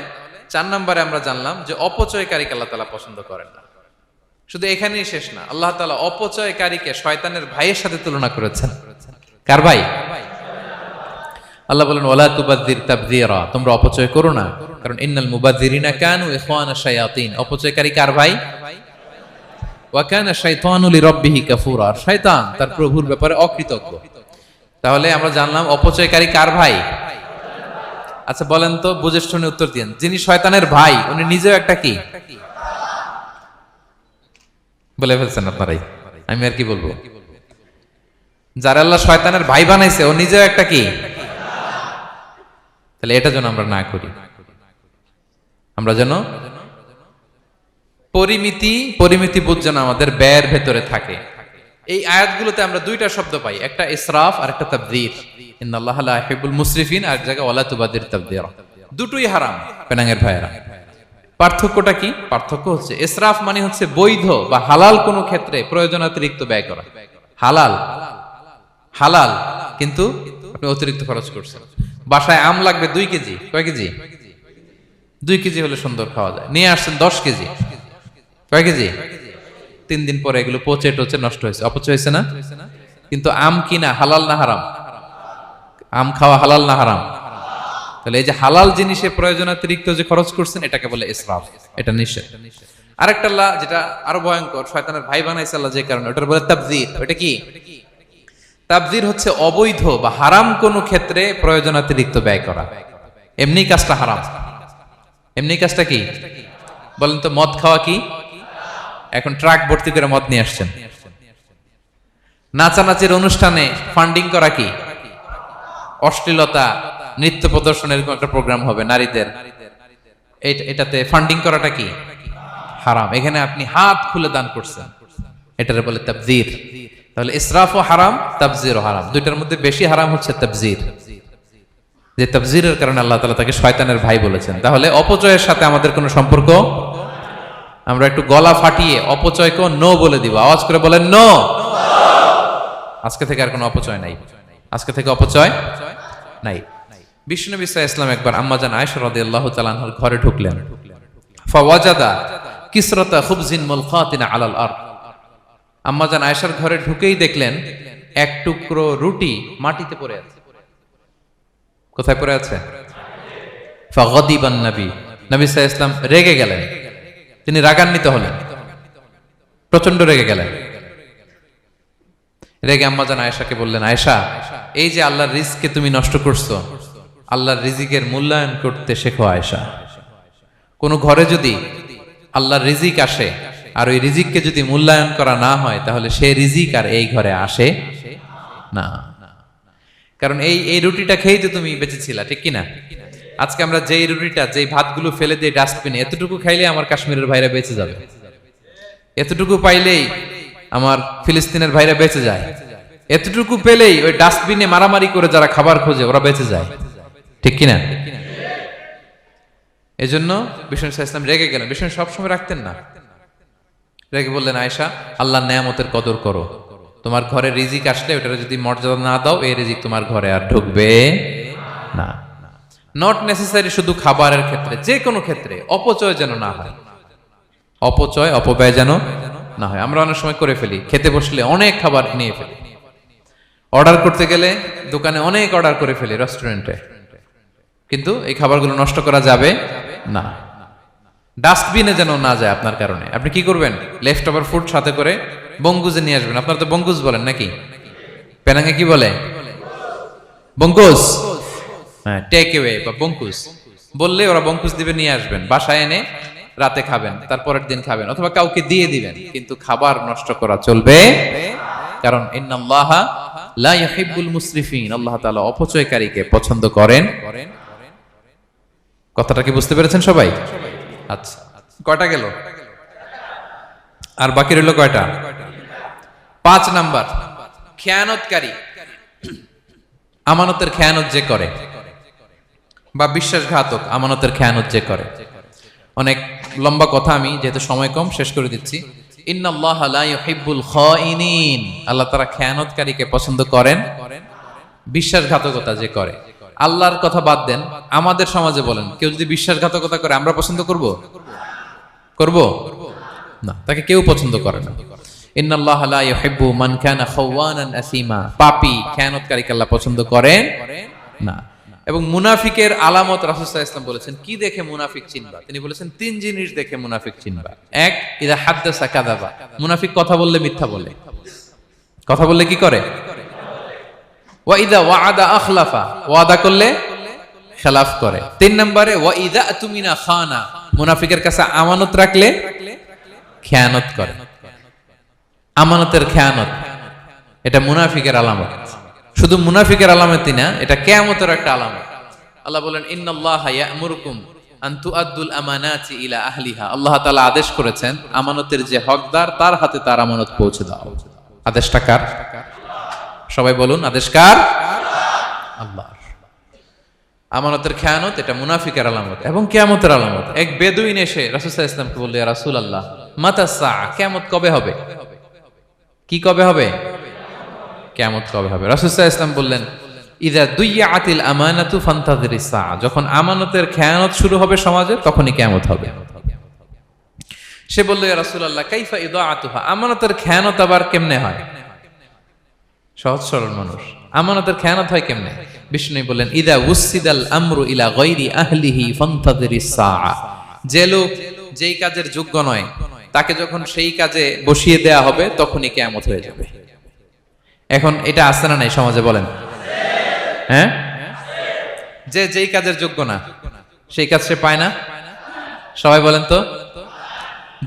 4 নম্বরে আমরা জানলাম যে অপচয়কারীকে আল্লাহ তাআলা পছন্দ করেন না। শুধু এখানেই শেষ না, আল্লাহ তাআলা অপচয়কারীকে শয়তানের ভাইয়ের সাথে তুলনা করেছেন। কার ভাই? আল্লাহ বলেন, ওয়ালা তুবাযযির তাবযীরা, তোমরা অপচয় করো না, কারণ ইন্নাল মুবাযযিরিনা কানু ইখওয়ানা শায়াতিন, অপচয়কারী কার ভাই? ওয়া কানা শাইতানু লিরাব্বিহি কাফুরা, শয়তান তার প্রভুর ব্যাপারে অকৃতজ্ঞ। তাহলে আমরা জানলাম অপচয়কারী কার ভাই? আচ্ছা বলেন তো, বুঝে শুনে উত্তর দিন। যিনি শয়তানের ভাই, উনি নিজেও একটা কি? বলে ফেলছেন আপনারাই, আমি আর কি বলবো। যারা আল্লাহ শয়তানের ভাই বানাইছে, ও নিজেও একটা কি? তাহলে এটা যেন আমরা না করি। আমরা যেন পরিমিতি বোধ যেন আমাদের ব্যয়ের ভেতরে থাকে। এই আয়াতগুলোতে আমরা 2টা শব্দ পাই, একটা ইসরাফ আর একটা তাবযীর। ইন্নাল্লাহা লা ইউহিব্বুল মুসরিফিন, আর জায়গায় ওয়ালা তুবাযযির তাবযীরা। দুটোই হারাম পেনাঙ্গের ভাইয়েরা। পার্থক্যটা কি? পার্থক্য হচ্ছে, ইসরাফ মানে হচ্ছে বৈধ বা হালাল কোনো ক্ষেত্রে প্রয়োজনাতিরিক্ত ব্যয় করা। হালাল কিন্তু আপনি অতিরিক্ত খরচ করছেন। বাসায় আম লাগবে 2 কেজি, কয় কেজি? 2 কেজি হলে সুন্দর খাওয়া যায়। নিয়ে আসছেন 10 কেজি, কয় কেজি? 3 দিন পরে এগুলো পচে টচে নষ্ট হয়েছে, অপচয় হয়েছে না? কিন্তু আম কিনা হালাল না হারাম? আম খাওয়া হালাল না হারাম? তাহলে এই যে হালাল জিনিসে প্রয়োজনাতিরিক্ত যে খরচ করছেন, এটাকে বলে ইসরাফ, এটা নিষেধ। আরেকটা আল্লাহ যেটা আরো ভয়ঙ্কর, শয়তানের ভাই বানাইছে আল্লাহ যে কারণে, ওটার বলে তাবযীর। ওটা কি? তাবযীর হচ্ছে অবৈধ বা হারাম কোনো ক্ষেত্রে প্রয়োজনাতিরিক্ত ব্যয় করা। এমনি কাজটা হারাম। এমনি কাজটা কি? বলেন তো, মদ খাওয়া কি? এখন ট্রাক ভর্তি করে মদ নিয়ে আসছেন। নাচানাচির অনুষ্ঠানে ফান্ডিং করা কি? অশ্লীলতা, নৃত্য প্রদর্শনের একটা প্রোগ্রাম হবে নারীদের, এটাতে ফান্ডিং করাটা কি? হারাম। এখানে আপনি হাত খুলে দান করছেন, এটারে বলে তাবযীর। তাহলে ইসরাফও হারাম, তাবযীরও হারাম। 2টার মধ্যে বেশি হারাম হচ্ছে তাবযীর। যে তাবযীরের কারণে আল্লাহ তাআলা তাকে শয়তানের ভাই বলেছেন। তাহলে অপচয়ের সাথে আমাদের কোনো সম্পর্ক। আমরা একটু গলা ফাটিয়ে অপচয়কে নো বলে দিব। আওয়াজ করে বলেন, নো। আজকে থেকে আর কোনো অপচয় নাই। আজকে থেকে অপচয় নাই। বিশ্বনবী সাল্লাল্লাহু আলাইহি ওয়াসাল্লাম একবার আম্মাজান আয়েশা রাদিয়াল্লাহু তাআলা আনহার ঘরে ঢুকলেন। ফাওয়াজাদা কিসরাতা খুবজিন মুলকাতিন আলাল আরদ। আম্মাজান আয়েশার ঘরে ঢুকেই দেখলেন এক টুকরো রুটি মাটিতে পড়ে আছে। কোথায় পড়ে আছে? ফাগাদিবান নবী সাল্লাল্লাহু আলাইহি ওয়াসাল্লাম রেগে গেলেন। তিনি রাগান্বিত হলেন, প্রচন্ড রেগে গেলেন। রেগে আম্মাজান আয়েশাকে বললেন, আয়েশা, এই যে আল্লাহর রিজকে তুমি নষ্ট করছো, আল্লাহর রিজিকের মূল্যায়ন করতে শেখো আয়েশা। কোন ঘরে যদি আল্লাহর রিজিক আসে আর ওই রিজিককে যদি মূল্যায়ন করা না হয়, তাহলে সেই রিজিক আর এই ঘরে আসে না। কারণ এই রুটিটা খেয়েই তো তুমি বেঁচেছিলা, ঠিক কিনা? আজকে আমরা যেই রুটিটা যেই ভাতগুলো ফেলে দিয়ে ডাস্টবিনে, এতটুকু খাইলে আমার কাশ্মীরের ভাইরা বেঁচে যাবে, এতটুকু পাইলেই আমার ফিলিস্তিনের ভাইরা বেঁচে যায়, এতটুকু পেলেই ওই ডাস্টবিনে মারামারি করে যারা খাবার খোঁজে ওরা বেঁচে যায়, ঠিক কিনা? এজন্য বিষ্ণু ইসলাম রেগে গেলেন। বিষ্ণু সবসময় রাখতেন না, রেগে বললেন, আয়েশা, আল্লাহর নেয়ামতের কদর করো, তোমার ঘরে রিজিক আসলে ওটার যদি মর্যাদা না দাও, এই রিজিক তোমার ঘরে আর ঢুকবে না। নট নেসেসারি শুধু খাবারের ক্ষেত্রে, যে কোনো ক্ষেত্রে অপচয় যেন না হয়, অপচয় অপব্যয় যেন না হয়। আমরা অনেক সময় করে ফেলি, খেতে বসলে অনেক খাবার নিয়ে ফেলি, অর্ডার করতে গেলে দোকানে অনেক অর্ডার করে ফেলি, রেস্টুরেন্টে, কিন্তু এই খাবারগুলো নষ্ট করা যাবে না, ডাস্টবিনে যেন না যায় আপনার কারণে। আপনি কি করবেন? লেফট ওভার ফুড সাথে করে বঙ্গুজে নিয়ে আসবেন। আপনারা তো বঙ্গুজ বলেন নাকি? পেনাঙ্গে কি বলে? বঙ্কুজ। হ্যাঁ, টেক অ্যাওয়ে বা বঙ্কুজ বললে ওরা বঙ্কুজ দিবে, নিয়ে আসবেন, বাসায় এনে রাতে খাবেন, তারপরের দিন খাবেন, অথবা কাউকে দিয়ে দিবেন, কিন্তু খাবার নষ্ট করা চলবে, কারণ ইন্নাল্লাহা লা ইউহিব্বুল মুসরিফিন, আল্লাহ তাআলা অপচয়কারীকে পছন্দ করেন। কথাটা কি বুঝতে পেরেছেন সবাই? আচ্ছা, কয়টা গেল? আর বাকি রইল কয়টা? 5 নাম্বার, খেয়ানতকারী। আমানতের খেয়ানত যে করে, বা বিশ্বাসঘাতক, আমানতের খেয়ানত যে করে। অনেক লম্বা কথা, আমি যেহেতু সময় কম শেষ করে দিচ্ছি। ইন্নাল্লাহা লা ইউহিব্বুল খাইনিন, আল্লাহ তাআলা খেয়ানতকারীকে পছন্দ করেন। বিশ্বাসঘাতকতা যে করে, আল্লাহর কথা বাদ দেন, আমাদের সমাজে বলেন, কেউ যদি বিশ্বাসঘাতকতা করে আমরা পছন্দ করব? করব না, তাকে কেউ পছন্দ করে না। ইন্নাল্লাহা লা ইউহিব্বু মান কানা খাওয়ানান আসিমা, পাপী খেয়ানতকারীকে আল্লাহ পছন্দ করেন না। এবং মুনাফিকের আলামত রাসূল সাল্লাল্লাহু আলাইহি ওয়াসাল্লাম বলেছেন, কি দেখে মুনাফিক চিনবা? তিনি বলেছেন 3 জিনিস দেখে মুনাফিক চিনবা। 1, ইযা হাদ্দাসা কাযাবা, মুনাফিক কথা বললে মিথ্যা বলে। কথা বললে কি করে? ওয়া ইযা ওয়াআদা আখলাফা, ওয়াদা করলে খেলাফ করে। 3 নম্বরে ওয়া ইযা আতুমিনা খানা, মুনাফিকের কাছে আমানত রাখলে খেয়ানত করে। আমানতের খেয়ানত, এটা মুনাফিকের আলামত। শুধু মুনাফিকের আলামতই না, এটা কিয়ামতের একটা আলামত। আল্লাহ বলেন, ইন্নাল্লাহা ইয়া'মুরুকুম আন তুআদ্দুল আমানাতি ইলা আহলিহা, আল্লাহ তাআলা আদেশ করেছেন আমানতের যে হকদার তার হাতে তার আমানত পৌঁছে দাও। আদেশটা কার? সবাই বলুন, আদেশ কার? আল্লাহর। আমানতের খেয়ানত, এটা মুনাফিকের আলামত এবং কিয়ামতের আলামত। এক বেদুইন এসে রাসূল সাল্লাল্লাহু আলাইহি ওয়াসাল্লামকে বলল, ইয়া রাসূলুল্লাহ, মাতা সাআ, কিয়ামত কবে হবে? কি কবে হবে? কিয়ামত কবে হবে? রাসূল সাল্লাল্লাহু আলাইহি ওয়াসাল্লাম বললেন, ইযা দুইয়াতিল আমানাতু ফান্তাযিরিস সাআ, যখন আমানতের খেয়ানত শুরু হবে সমাজে, তখনই কিয়ামত হবে। সে বলল, ইয়া রাসূলুল্লাহ, কাইফা ইদাআতুহা, আমানতের খেয়ানত আবার কেমনে হয়? সহজ সরল মানুষ, আমানতের খেয়ানত হয় কেমনে? বিষ্ণু বললেন, ইযা উসিদাল আমরু ইলা গায়রি আহলিহি ফান্তাযিরিস সাআ, যে লোক যেই কাজের যোগ্য নয় তাকে যখন সেই কাজে বসিয়ে দেয়া হবে, তখনই কিয়ামত হয়ে যাবে। এখন এটা আছে না নাই সমাজে? বলেন। হ্যাঁ, যে যেই কাজের যোগ্য না সেই কাজ সে পায় না। সবাই বলেন তো,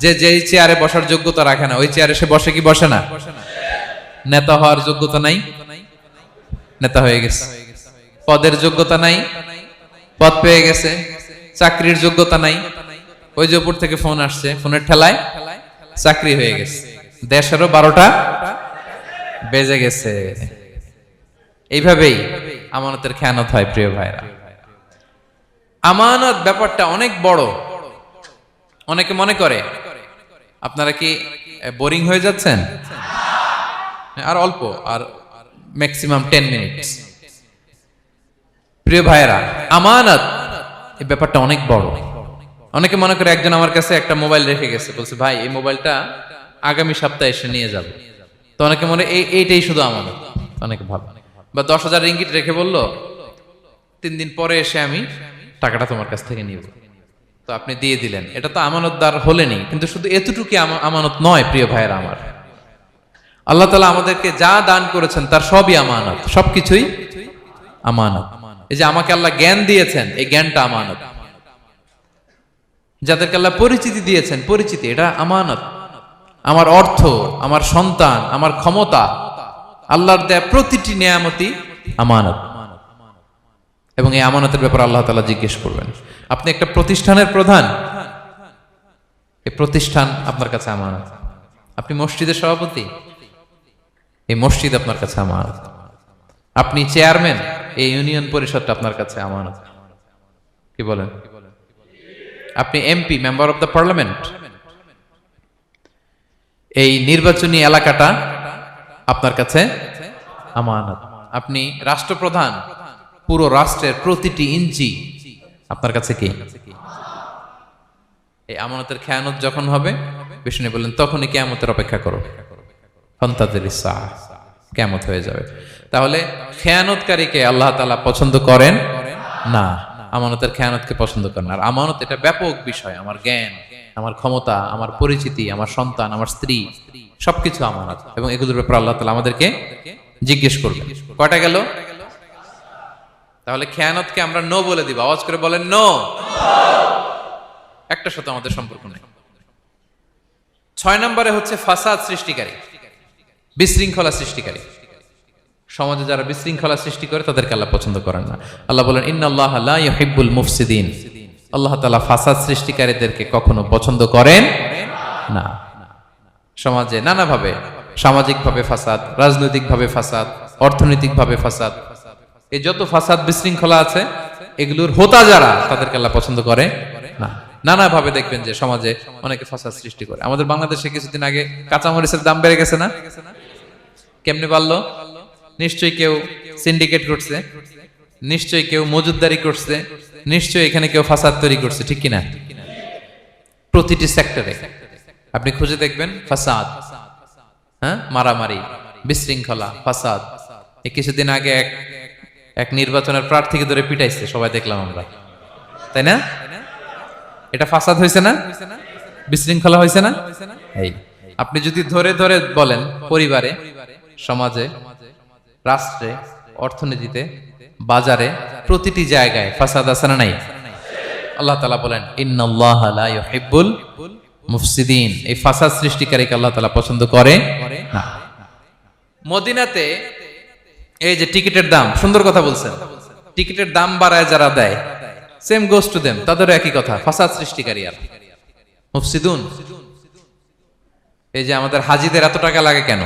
যে যেই চেয়ারে বসার যোগ্যতা রাখে না, ওই চেয়ারে সে বসে কি বসে না? নেতা হওয়ার যোগ্যতা নাই, নেতা হয়ে গেছে। পদের যোগ্যতা নাই, পদ পেয়ে গেছে। চাকরির যোগ্যতা নাই, ওই যে উপর থেকে ফোন আসছে, ফোনের ঠেলায় চাকরি হয়ে গেছে। দেশেরও 12টা বেজে গেছে। এইভাবেই আমানতের খেয়ানত হয়। প্রিয় ভাইরা, আমানত ব্যাপারটা অনেক বড়। অনেকে মনে করে, আপনারা কি বোরিং হয়ে যাচ্ছেন? আর অল্প, আর ম্যাক্সিমাম 10 মিনিট। প্রিয় ভাইরা, আমানত এই ব্যাপারটা অনেক বড়। অনেকে মনে করে, একজন আমার কাছে একটা মোবাইল রেখে গেছে, বলছে, ভাই এই মোবাইলটা আগামী সপ্তাহে এসে নিয়ে যাবে। তো অনেকে মনে এইটাই শুধু আমানত, অনেক ভালো। বা 10,000 রিঙ্গিট রেখে বললো, 3 দিন পরে এসে আমি টাকাটা তোমার কাছ থেকে নিব। তো আপনি দিয়ে দিলেন, এটা তো আমানতদার হলেনি। কিন্তু শুধু এতটুকু আমানত নয় প্রিয় ভাইয়েরা আমার। আল্লাহ তাআলা আমাদেরকে যা দান করেছেন তার সবই আমানত, সবকিছুই আমানত। এই যে আমাকে আল্লাহ জ্ঞান দিয়েছেন, এই জ্ঞানটা আমানত। যাদেরকে আল্লাহ পরিচিতি দিয়েছেন, পরিচিতি, এটা আমানত। আমার অর্থ, আমার সন্তান, আমার ক্ষমতা, আল্লাহর দেয়া প্রতিটি নিয়ামতই আমানত। এবং এই আমানতের ব্যাপারে আল্লাহ তাআলা জিজ্ঞেস করবেন। আপনি একটা প্রতিষ্ঠানের প্রধান, এই প্রতিষ্ঠান আপনার কাছে আমানত। আপনি মসজিদের সভাপতি, এই মসজিদ আপনার কাছে আমানত। আপনি চেয়ারম্যান, এই ইউনিয়ন পরিষদটা আপনার কাছে আমানত। কি বলেন? আপনি MP, member of the parliament, এই নির্বাচনী এলাকাটা আপনার কাছে আমানত। আপনি রাষ্ট্রপ্রধান, পুরো রাষ্ট্রের প্রতিটি ইঞ্চি আপনার কাছে কি? এই আমানতের খেয়ানত যখন হবে, বিষ্ণু বললেন তখনই কিয়ামতের অপেক্ষা করো, ফান্তাযিরিস সাআহ, কিয়ামত হয়ে যাবে। তাহলে খেয়ানতকারীকে আল্লাহ তাআলা পছন্দ করেন না, আমানতের খেয়ানতকে পছন্দ করেন না। আর আমানত এটা ব্যাপক বিষয়। আমার জ্ঞান, আমার ক্ষমতা, আমার পরিচিতি, আমার সন্তান, আমার স্ত্রী, সবকিছু আমানত, এবং এগুলোর ব্যাপারে আল্লাহ তাআলা আমাদেরকে জিজ্ঞেস করবেন। কয়টা গেল? তাহলে খেয়ানতকে আমরা নো বলে দিব। আওয়াজ করে বলেন নো। একটা সাথে আমাদের সম্পর্ক নেই। 6 নম্বরে হচ্ছে ফাসাদ সৃষ্টিকারী, বিশৃঙ্খলা সৃষ্টিকারী। সমাজে যারা বিশৃঙ্খলা সৃষ্টি করে তাদেরকে আল্লাহ পছন্দ করেন না। আল্লাহ বলেন ইন্নাল্লাহা লা ইউহিব্বুল মুফসিদিন। আল্লাহ তাআলা ফাসাদ সৃষ্টিকারীদেরকে কখনো পছন্দ করেন না। সমাজে নানাভাবে, সামাজিকভাবে ফাসাদ, রাজনৈতিকভাবে ফাসাদ, অর্থনৈতিকভাবে ফাসাদ, এই যত ফাসাদ বিশৃঙ্খলা আছে এগুলোর হোতা যারা, তাদেরকে আল্লাহ পছন্দ করে না। নানাভাবে দেখবেন যে সমাজে অনেকে ফাসাদ সৃষ্টি করে। আমাদের বাংলাদেশে কিছুদিন আগে কাঁচামরিচের দাম বেড়ে গেছে না? কেমনে বাড়লো? নিশ্চয়ই কেউ সিন্ডিকেট করছে, নিশ্চয়ই কেউ মজুদদারি করছে, নিশ্চয়ই এখানে কেউ ফাসাদ তৈরি করছে, ঠিক কিনা? প্রতিটি সেক্টরে আপনি খুঁজে দেখবেন ফাসাদ, হ্যাঁ, মারামারি, বিশৃঙ্খলা, ফাসাদ। এই কিছুদিন আগে এক নির্বাচনের প্রার্থীকে ধরে পিটাইছে, সবাই দেখলাম আমরা, তাই না? এটা ফাসাদ হয়েছে না? বিশৃঙ্খলা হয়েছে না? এই আপনি যদি ধরে ধরে বলেন, পরিবারে, সমাজে, রাষ্ট্রে, অর্থনীতিতে, বাজারে, প্রতিটি জায়গায় ফাসাদ আছে না নাই? আল্লাহ তাআলা বলেন ইন্নাল্লাহা লা ইউহিব্বুল মুফসিদিন। এই ফাসাদ সৃষ্টিকারীকে আল্লাহ তাআলা পছন্দ করে না। মদিনাতে এই যে টিকিটের দাম, সুন্দর কথা বলছেন, টিকিটের দাম বাড়ায় যারা দেয়, সেম গোস টু দেম, তাদেরও একই কথা, ফাসাদ সৃষ্টিকারী আর মুফসিদুন। এই যে আমাদের হাজিদের এত টাকা লাগে কেন?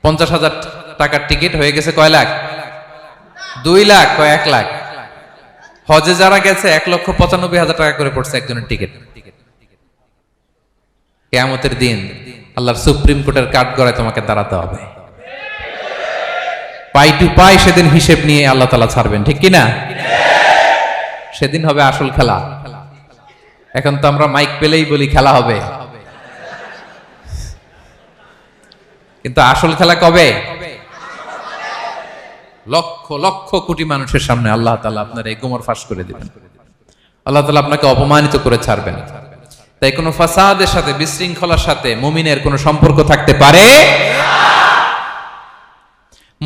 50,000 টাকার টিকিট হয়ে গেছে কয় লাখ? 2 লাখ, কয় 1 লাখ? হজে যারা গেছে 1,95,000 টাকা করে পড়ছে একজনের টিকিট। কিয়ামতের দিন আল্লাহর সুপ্রিম কোর্টের কাঠগড়ায় তোমাকে দাঁড়াতে হবে, পাই টু পাই সেদিন হিসেব নিয়ে আল্লাহ তাআলা ছাড়বেন, ঠিক কিনা? সেদিন হবে আসল খেলা। এখন তো আমরা মাইক পেলেই বলি খেলা হবে, কিন্তু আসল খেলা কবে? লক্ষ লক্ষ কোটি মানুষের সামনে আল্লাহ তাআলা আপনার এই গোমর ফাঁস করে দিবেন। আল্লাহ তাআলা আপনাকে অপমানিত করে ছাড়বেন। তাই কোনো ফাসাদের সাথে, বিশৃঙ্খলার সাথে মুমিনের কোনো সম্পর্ক থাকতে পারে না।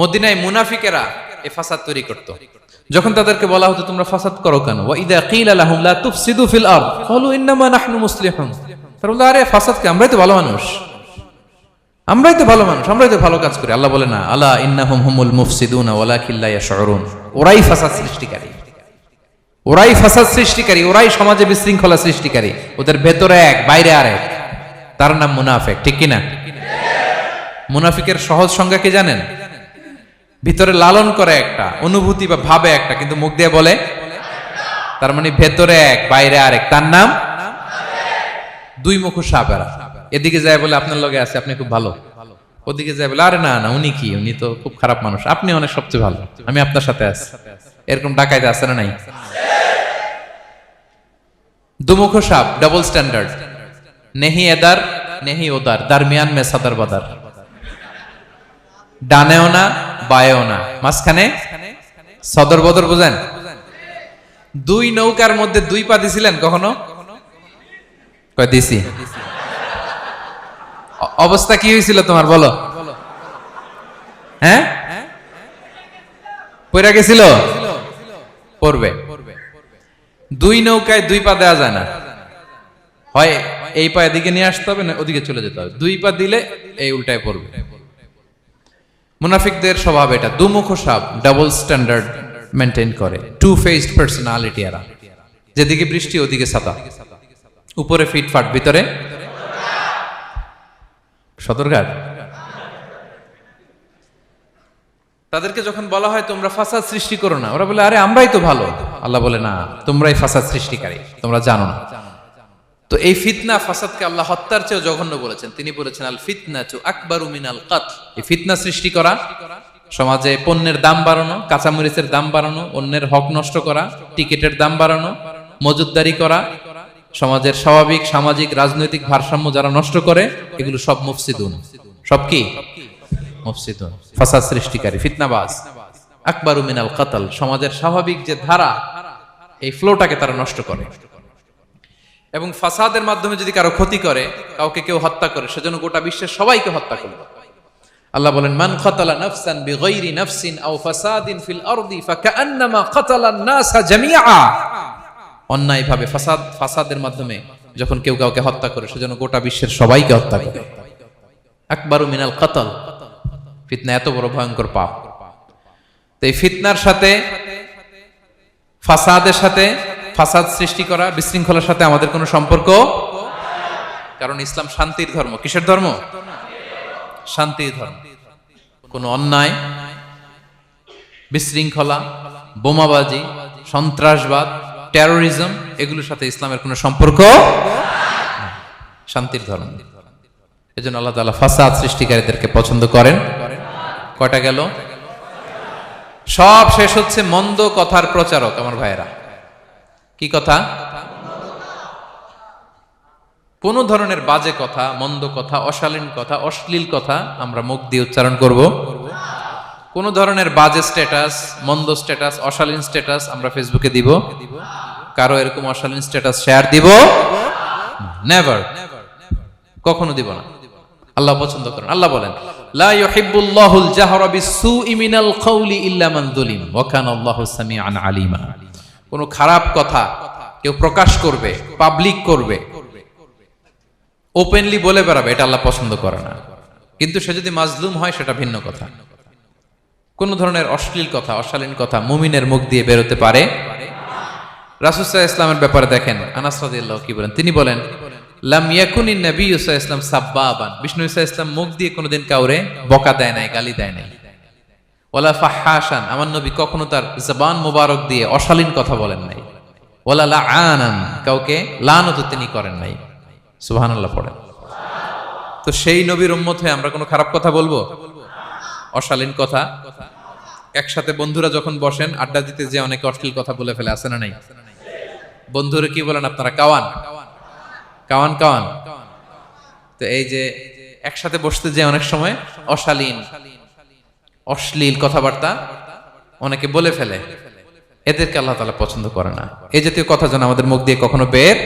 মদিনায় মুনাফিকেরা এই ফাসাদ তৈরি করত। যখন তাদেরকে বলা হতো তোমরা ফাসাদ করো কেন, ওয়া ইযা কিলা লাহুম লা তুফসিদু ফিল আরদ ক্বালু ইন্নামা নাহনু মুসলিহুন। তারা বলতো আরে ফাসাদ কে, আমরাই তো ভালো মানুষ, আমরাই তো ভালো মানুষ, আমরাই তো ভালো কাজ করি। আল্লাহ বলে না, আলা ইন্নাহুম হুমুল মুফসিদুনা ওয়ালাকিন লা ইয়াশউরুন। ওরাই ফাসাদ সৃষ্টিকারী, ওরাই ফাসাদ সৃষ্টিকারী, ওরাই সমাজে বিশৃঙ্খলা সৃষ্টিকারী। ওদের ভেতরে এক, বাইরে আরেক, তার নাম মুনাফিক, ঠিক কিনা? মুনাফিকের সহজ সংজ্ঞা কি জানেন? ভিতরে লালন করে একটা অনুভূতি বা ভাবে একটা, কিন্তু মুখ দিয়ে বলে, তার মানে ভেতরে এক, বাইরে আরেক, তার নাম দুই মুখ সাপেরা। এদিকে যায় বলে আপনার লগে আছে, আপনি খুব ভালো, ওদিকে যায় বলে আরে না না, উনি কি, উনি তো খুব খারাপ মানুষ, আপনি অনেক সবচেয়ে ভালো, আমি আপনার সাথে আছি। এরকম ডাকাইতে আছে না নাই? দুমুখ সাপ, ডাবল স্ট্যান্ডার্ড, নেহি এদার নেহি ওদার, দারমিয়ান মে সাদার বাদার, ডানেও না বায়েও না, মাঝখানে সদর বদর। বুঝেন? দুই নৌকার মধ্যে 2 পা দিছিলেন কখনো? কয় দিছি? অবস্থা কি হয়েছিল তোমার বলো? হ্যাঁ, পড়ে গেছিল? পড়বে। 2 নৌকায় 2 পা দেওয়া যায় না, হয় এই পা এদিকে নিয়ে আসতে হবে, না ওদিকে চলে যেতে হবে। 2 পা দিলে এই উল্টায় পড়বে। মুনাফিকদের স্বভাব এটা, দুমুখ সাপ, ডাবল স্ট্যান্ডার্ড মেনটেন করে, টু ফেসড পার্সোনালিটি এরা, যেদিকে বৃষ্টি ওদিকে ছাতা, উপরে ফিটফাট ভিতরে সদরঘাট। তাদেরকে যখন বলা হয় তোমরা ফাসাদ সৃষ্টি করো না, ওরা বলে আরে আমরাই তো ভালো। আল্লাহ বলে না, তোমরাই ফাসাদ সৃষ্টিকারী, তোমরা জানো না। তো এই ফিতনা ফাসাদকে আল্লাহ হত্যার চেয়েও জঘন্য বলেছেন। তিনি বলেছেন আল ফিতনাতু আকবারু মিনাল কতল। এই ফিতনা সৃষ্টি করা, সমাজে পণ্যের দাম বাড়ানো, কাঁচামরিচের দাম বাড়ানো, অন্যের হক নষ্ট করা, টিকিটের দাম বাড়ানো, মজুদদারি করা, সমাজের স্বাভাবিক সামাজিক রাজনৈতিক ভারসাম্য যারা নষ্ট করে, এগুলো সব মুফসিদুন। সব কি? মুফসিদুন, ফাসাদ সৃষ্টিকারী, ফিতনাবাজ। আকবারু মিনাল কতল, সমাজের স্বাভাবিক যে ধারা, এই ফ্লোটাকে তারা নষ্ট করে। এবং ফাসাদের মাধ্যমে যদি কারো ক্ষতি করে, কাউকে কেউ হত্যা করে, সেজন্য গোটা বিশ্বের সবাইকে হত্যা করবে। আল্লাহ বলেন মান কাতালা নাফসান বিগাইরি নাফসিন আও ফাসাদিন ফিল আরদি ফাকান্নামা কাতালান নাসা জামিআ। অন্যায়ভাবে ফাসাদের মাধ্যমে যখন কেউ কাউকে হত্যা করে, সেজন্য গোটা বিশ্বের সবাইকে হত্যা করে। আকবারু মিনাল কতল, ফিতনা এত বড় ভয়ঙ্কর পাপ। তো এই ফিতনার সাথে, ফাসাদের সাথে, ফাসাদ সৃষ্টি করা, বিশৃঙ্খলার সাথে আমাদের কোনো সম্পর্ক, কারণ ইসলাম শান্তির ধর্ম। কিসের ধর্ম? শান্তির ধর্ম। কোনো অন্যায়, বিশৃঙ্খলা, বোমাবাজি, সন্ত্রাসবাদ, টেরোরিজম, এগুলোর সাথে ইসলামের কোনো সম্পর্ক, শান্তির ধর্ম। এজন্য আল্লাহ তাআলা ফাসাদ সৃষ্টিকারীদেরকে পছন্দ করেন। কয়টা গেল? সব শেষ হচ্ছে মন্দ কথার প্রচারক। আমার ভাইয়েরা, কি কথা? কোন ধরনের বাজে কথা, মন্দ কথা, অশালীন কথা, অশ্লীল কথা আমরা মুখ দিয়ে উচ্চারণ করব। কোন ধরনের বাজে স্ট্যাটাস, মন্দ স্ট্যাটাস, অশালীন স্ট্যাটাস আমরা ফেসবুকে দিব? কারো এরকম অশালীন স্ট্যাটাস শেয়ার দিব? নেভার, কখনো দিব না। আল্লাহ পছন্দ করেন। আল্লাহ বলেন লা ইউহিব্বুল্লাহুল জাহরা বিসসুই মিনাল কওলি ইল্লা মান যুলিম ওয়া কানা আল্লাহু সামিআন আলিমা। কোন খারাপ কথা কেউ প্রকাশ করবে, পাবলিক করবে, ওপেনলি বলে বেড়াবে, এটা আল্লাহ পছন্দ করে না। কিন্তু সে যদি মাজলুম হয় সেটা ভিন্ন কথা। কোন ধরনের অশ্লীল কথা, অশালীন কথা মুমিনের মুখ দিয়ে বেরোতে পারে? রাসূল সাল্লাল্লাহু আলাইহি ওয়াসাল্লামের ব্যাপারে দেখেন, আনাস রাদিয়াল্লাহু কি বলেন? তিনি বলেন লাম ইয়াকুনিন নবিয়্যু সাল্লাল্লাহু আলাইহি ওয়াসাল্লাম সাব্বাবান। বিষ্ণু সাল্লাল্লাহু আলাইহি ওয়াসাল্লাম মুখ দিয়ে কোনোদিন কাউরে বকা দেয় নাই, গালি দেয় নাই। ওয়ালা ফাহাশান, আমার নবী কখনো তার জবান মোবারক দিয়ে অশালীন কথা বলেন নাই। ওয়ালা লাআনান, কাউকে লানত তিনি করেন নাই। সুবহানাল্লাহ পড়েন। তো সেই নবীর উম্মত হয়ে আমরা কোনো খারাপ কথা বলবো? অশালীন কথা? একসাথে বন্ধুরা যখন বসেন আড্ডা দিতে, যে অনেকে অশ্লীল কথা বলে ফেলে, আছে না নাই? বন্ধুরা কি বলেন আপনারা? Cowan Cowan Cowan. তো এই যে একসাথে বসতে যে অনেক সময় অশালীন, অশ্লীল কথাবার্তা অনেকে বলে ফেলে, এদেরকে আল্লাহ তাআলা পছন্দ করে না। এই জাতীয় কথা যেন আমাদের মুখ দিয়ে কখনো বের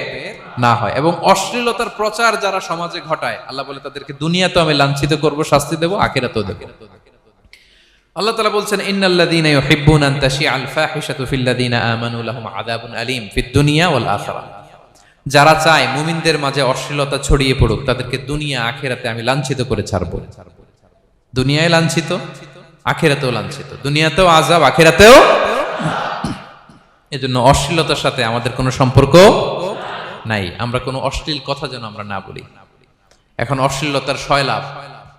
না হয়। এবং অশ্লীলতার প্রচার যারা সমাজে ঘটায়, আল্লাহ বলে তাদেরকে দুনিয়াতেও আমি লাঞ্ছিত করব, শাস্তি দেব, আখিরাতেও দেব। আল্লাহ তাআলা বলছেন ইন্নাল্লাযীনা ইউহিব্বুনা আন তাশিআল ফাহিশাতু ফিল্লাযীনা আমানু লাহুম আযাবুন আলীম ফিদ দুনিয়া ওয়াল আখিরাহ। যারা চায় মুমিনদের মাঝে অশ্লীলতা ছড়িয়ে পড়ুক, তাদেরকে দুনিয়া আখিরাতে আমি লাঞ্ছিত করে ছাড়ব। দুনিয়ায় লাঞ্ছিত, আখিরাতেও লাঞ্ছিত। দুনিয়াতেও আযাব, আখিরাতেও। এজন্য অশ্লীলতার সাথে আমাদের কোনো সম্পর্ক নাই। আমরা কোনো অশ্লীল কথা যেন আমরা না বলি। এখন অশ্লীলতার সয়লাভ,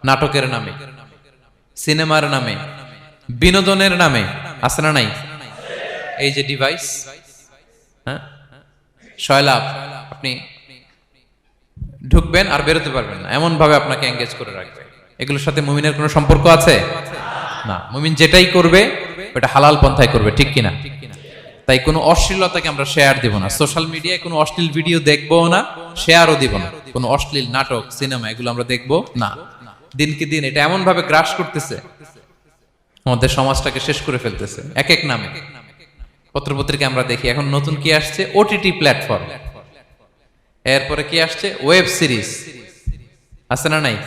নাটকের নামে, সিনেমার নামে, বিনোদনের নামে, আছে না নাই? এই যে ডিভাইস, হ্যাঁ, সয়লাভ, আপনি ঢুকবেন আর বেরোতে পারবেন না, এমন ভাবে আপনাকে এঙ্গেজ করে রাখবে। এগুলোর সাথে মুমিনের কোনো সম্পর্ক আছে না। মুমিন যেটাই করবে ওটা হালাল পন্থায় করবে, ঠিক কিনা? তাই কোনো অশ্লীলতাকে আমরা শেয়ার দিব না। সোশ্যাল মিডিয়ায় কোনো অশ্লীল ভিডিও দেখবো না, শেয়ারও দিব না। কোনো অশ্লীল নাটক, সিনেমা এগুলো আমরা দেখবো না। দিনকে দিন এটা এমন ভাবে গ্রাস করতেছে, আমাদের সমাজটাকে শেষ করে ফেলতেছে এক এক নামে। পত্রপত্রিকা আমরা দেখি এখন নতুন কি আসছে, ওটিটি প্ল্যাটফর্ম। এরপরে কি আসছে, ওয়েব সিরিজ, আছে না নাই?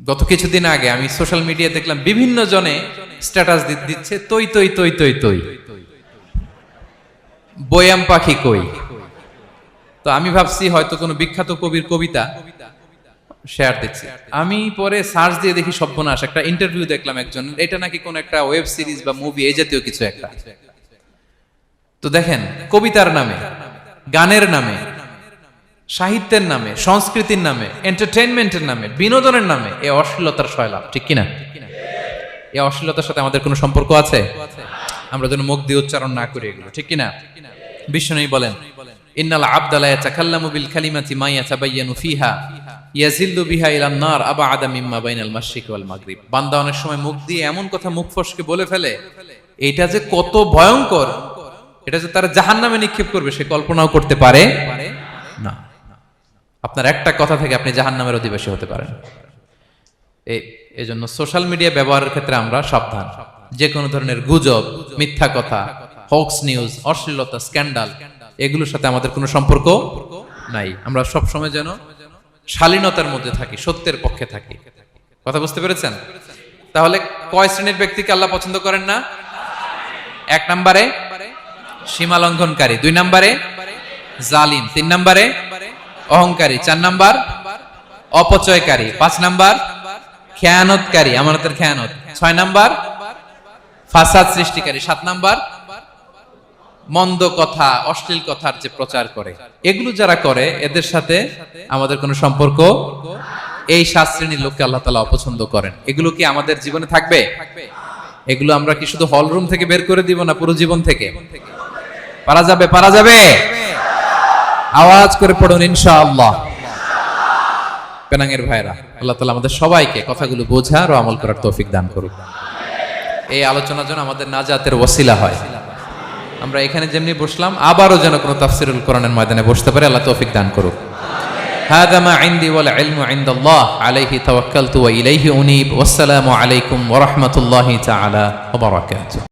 গত কিছুদিন আগে আমি সোশ্যাল মিডিয়া দেখলাম বিভিন্ন জনে স্ট্যাটাস দিচ্ছে তৈ তৈ তৈ তৈ তৈ, বয়াম পাখি কই। তো আমি ভাবছি হয়তো কোনো বিখ্যাত কবির কবিতা শেয়ার দিচ্ছি। আমি পরে সার্চ দিয়ে দেখি সর্বনাশ, একটা ইন্টারভিউ দেখলাম একজন, এটা নাকি কোন একটা ওয়েব সিরিজ বা মুভি এই জাতীয় কিছু একটা। তো দেখেন, কবিতার নামে, গানের নামে, সাহিত্যের নামে, সংস্কৃতির নামে, এন্টারটেইনমেন্টের নামে, বিনোদনের নামে এই অশ্লীলতার শয়লাভ, ঠিক কিনা? এই অশ্লীলতার সাথে আমাদের কোনো সম্পর্ক আছে? আমরা যেন মুখ দিয়ে উচ্চারণ না করি এগুলো, ঠিক কিনা? বিষ্ণু বলেন, ইন্নাল আবদা লা ইয়াতাকাল্লামু বিল কালিমাতি মা ইয়াতাবায়ানু ফিহা ইয়াজিল্লু বিহা ইলান নার আবআদা মিম্মা বাইনাল মাশরিক ওয়াল মাগরিব। বান্দা অনেক সময় মুখ দিয়ে এমন কথা মুখ ফসকে বলে ফেলে, এটা যে কত ভয়ঙ্কর, এটা যে তারা জাহান্নামে নিক্ষেপ করবে সে কল্পনাও করতে পারে না। আপনার একটা কথা থেকে আপনি জাহান্নামের অধিবাসী হতে পারেন। এই জন্য সোশ্যাল মিডিয়া ব্যবহারের ক্ষেত্রে আমরা সাবধান। যে কোনো ধরনের গুজব, মিথ্যা কথা, হক্স নিউজ, অশ্লীলতা, স্ক্যান্ডাল, এগুলোর সাথে আমাদের কোনো সম্পর্ক নাই। আমরা সব সময় যেন শালীনতার মধ্যে থাকি, সত্যের পক্ষে থাকি। কথা বুঝতে পেরেছেন? তাহলে কয় শ্রেণীর ব্যক্তিকে আল্লাহ পছন্দ করেন না? 1 নম্বরে সীমা লঙ্ঘনকারী, 2 নম্বরে জালিম, 3 নম্বরে অহংকারী, 4 নম্বর অপচয়কারী, 5 নম্বর খেয়ানতকারী, আমানতের খেয়ানত, 6 নম্বর ফাসাদ সৃষ্টিকারী, 7 নম্বর মন্দ কথা, অশ্লীল কথার যে প্রচার করে। এগুলো যারা করে এদের সাথে আমাদের কোনো সম্পর্ক, এই 7 শ্রেণীর লোককে আল্লাহ তাআলা অপছন্দ করেন। এগুলো কি আমাদের জীবনে থাকবে? এগুলো আমরা কি শুধু হল রুম থেকে বের করে দিব না পুরো জীবন থেকে? পারা যাবে? পারা যাবে? আওয়াজ করে পড়ুন ইনশাআল্লাহ। পেনাঙ্গের ভাইরা, আল্লাহ তাআলা আমাদের সবাইকে কথাগুলো বোঝার ও আমল করার তৌফিক দান করুক। এই আলোচনা যেন আমাদের নাজাতের ওসিলা হয়। আমরা এখানে যেমনি বসলাম, আবারও যেন কোনো তাফসিরুল কোরআনের ময়দানে বসতে পারে, আল্লাহ তৌফিক দান করুক। হাযা মা ইনদি ওয়াল ইলমু ইনদাল্লাহ আলাইহি তাওয়াক্কালতু ওয়া ইলাইহি উনীব। ওয়াসসালামু আলাইকুম ওয়া রাহমাতুল্লাহি তাআলা ওয়া বারাকাতুহু।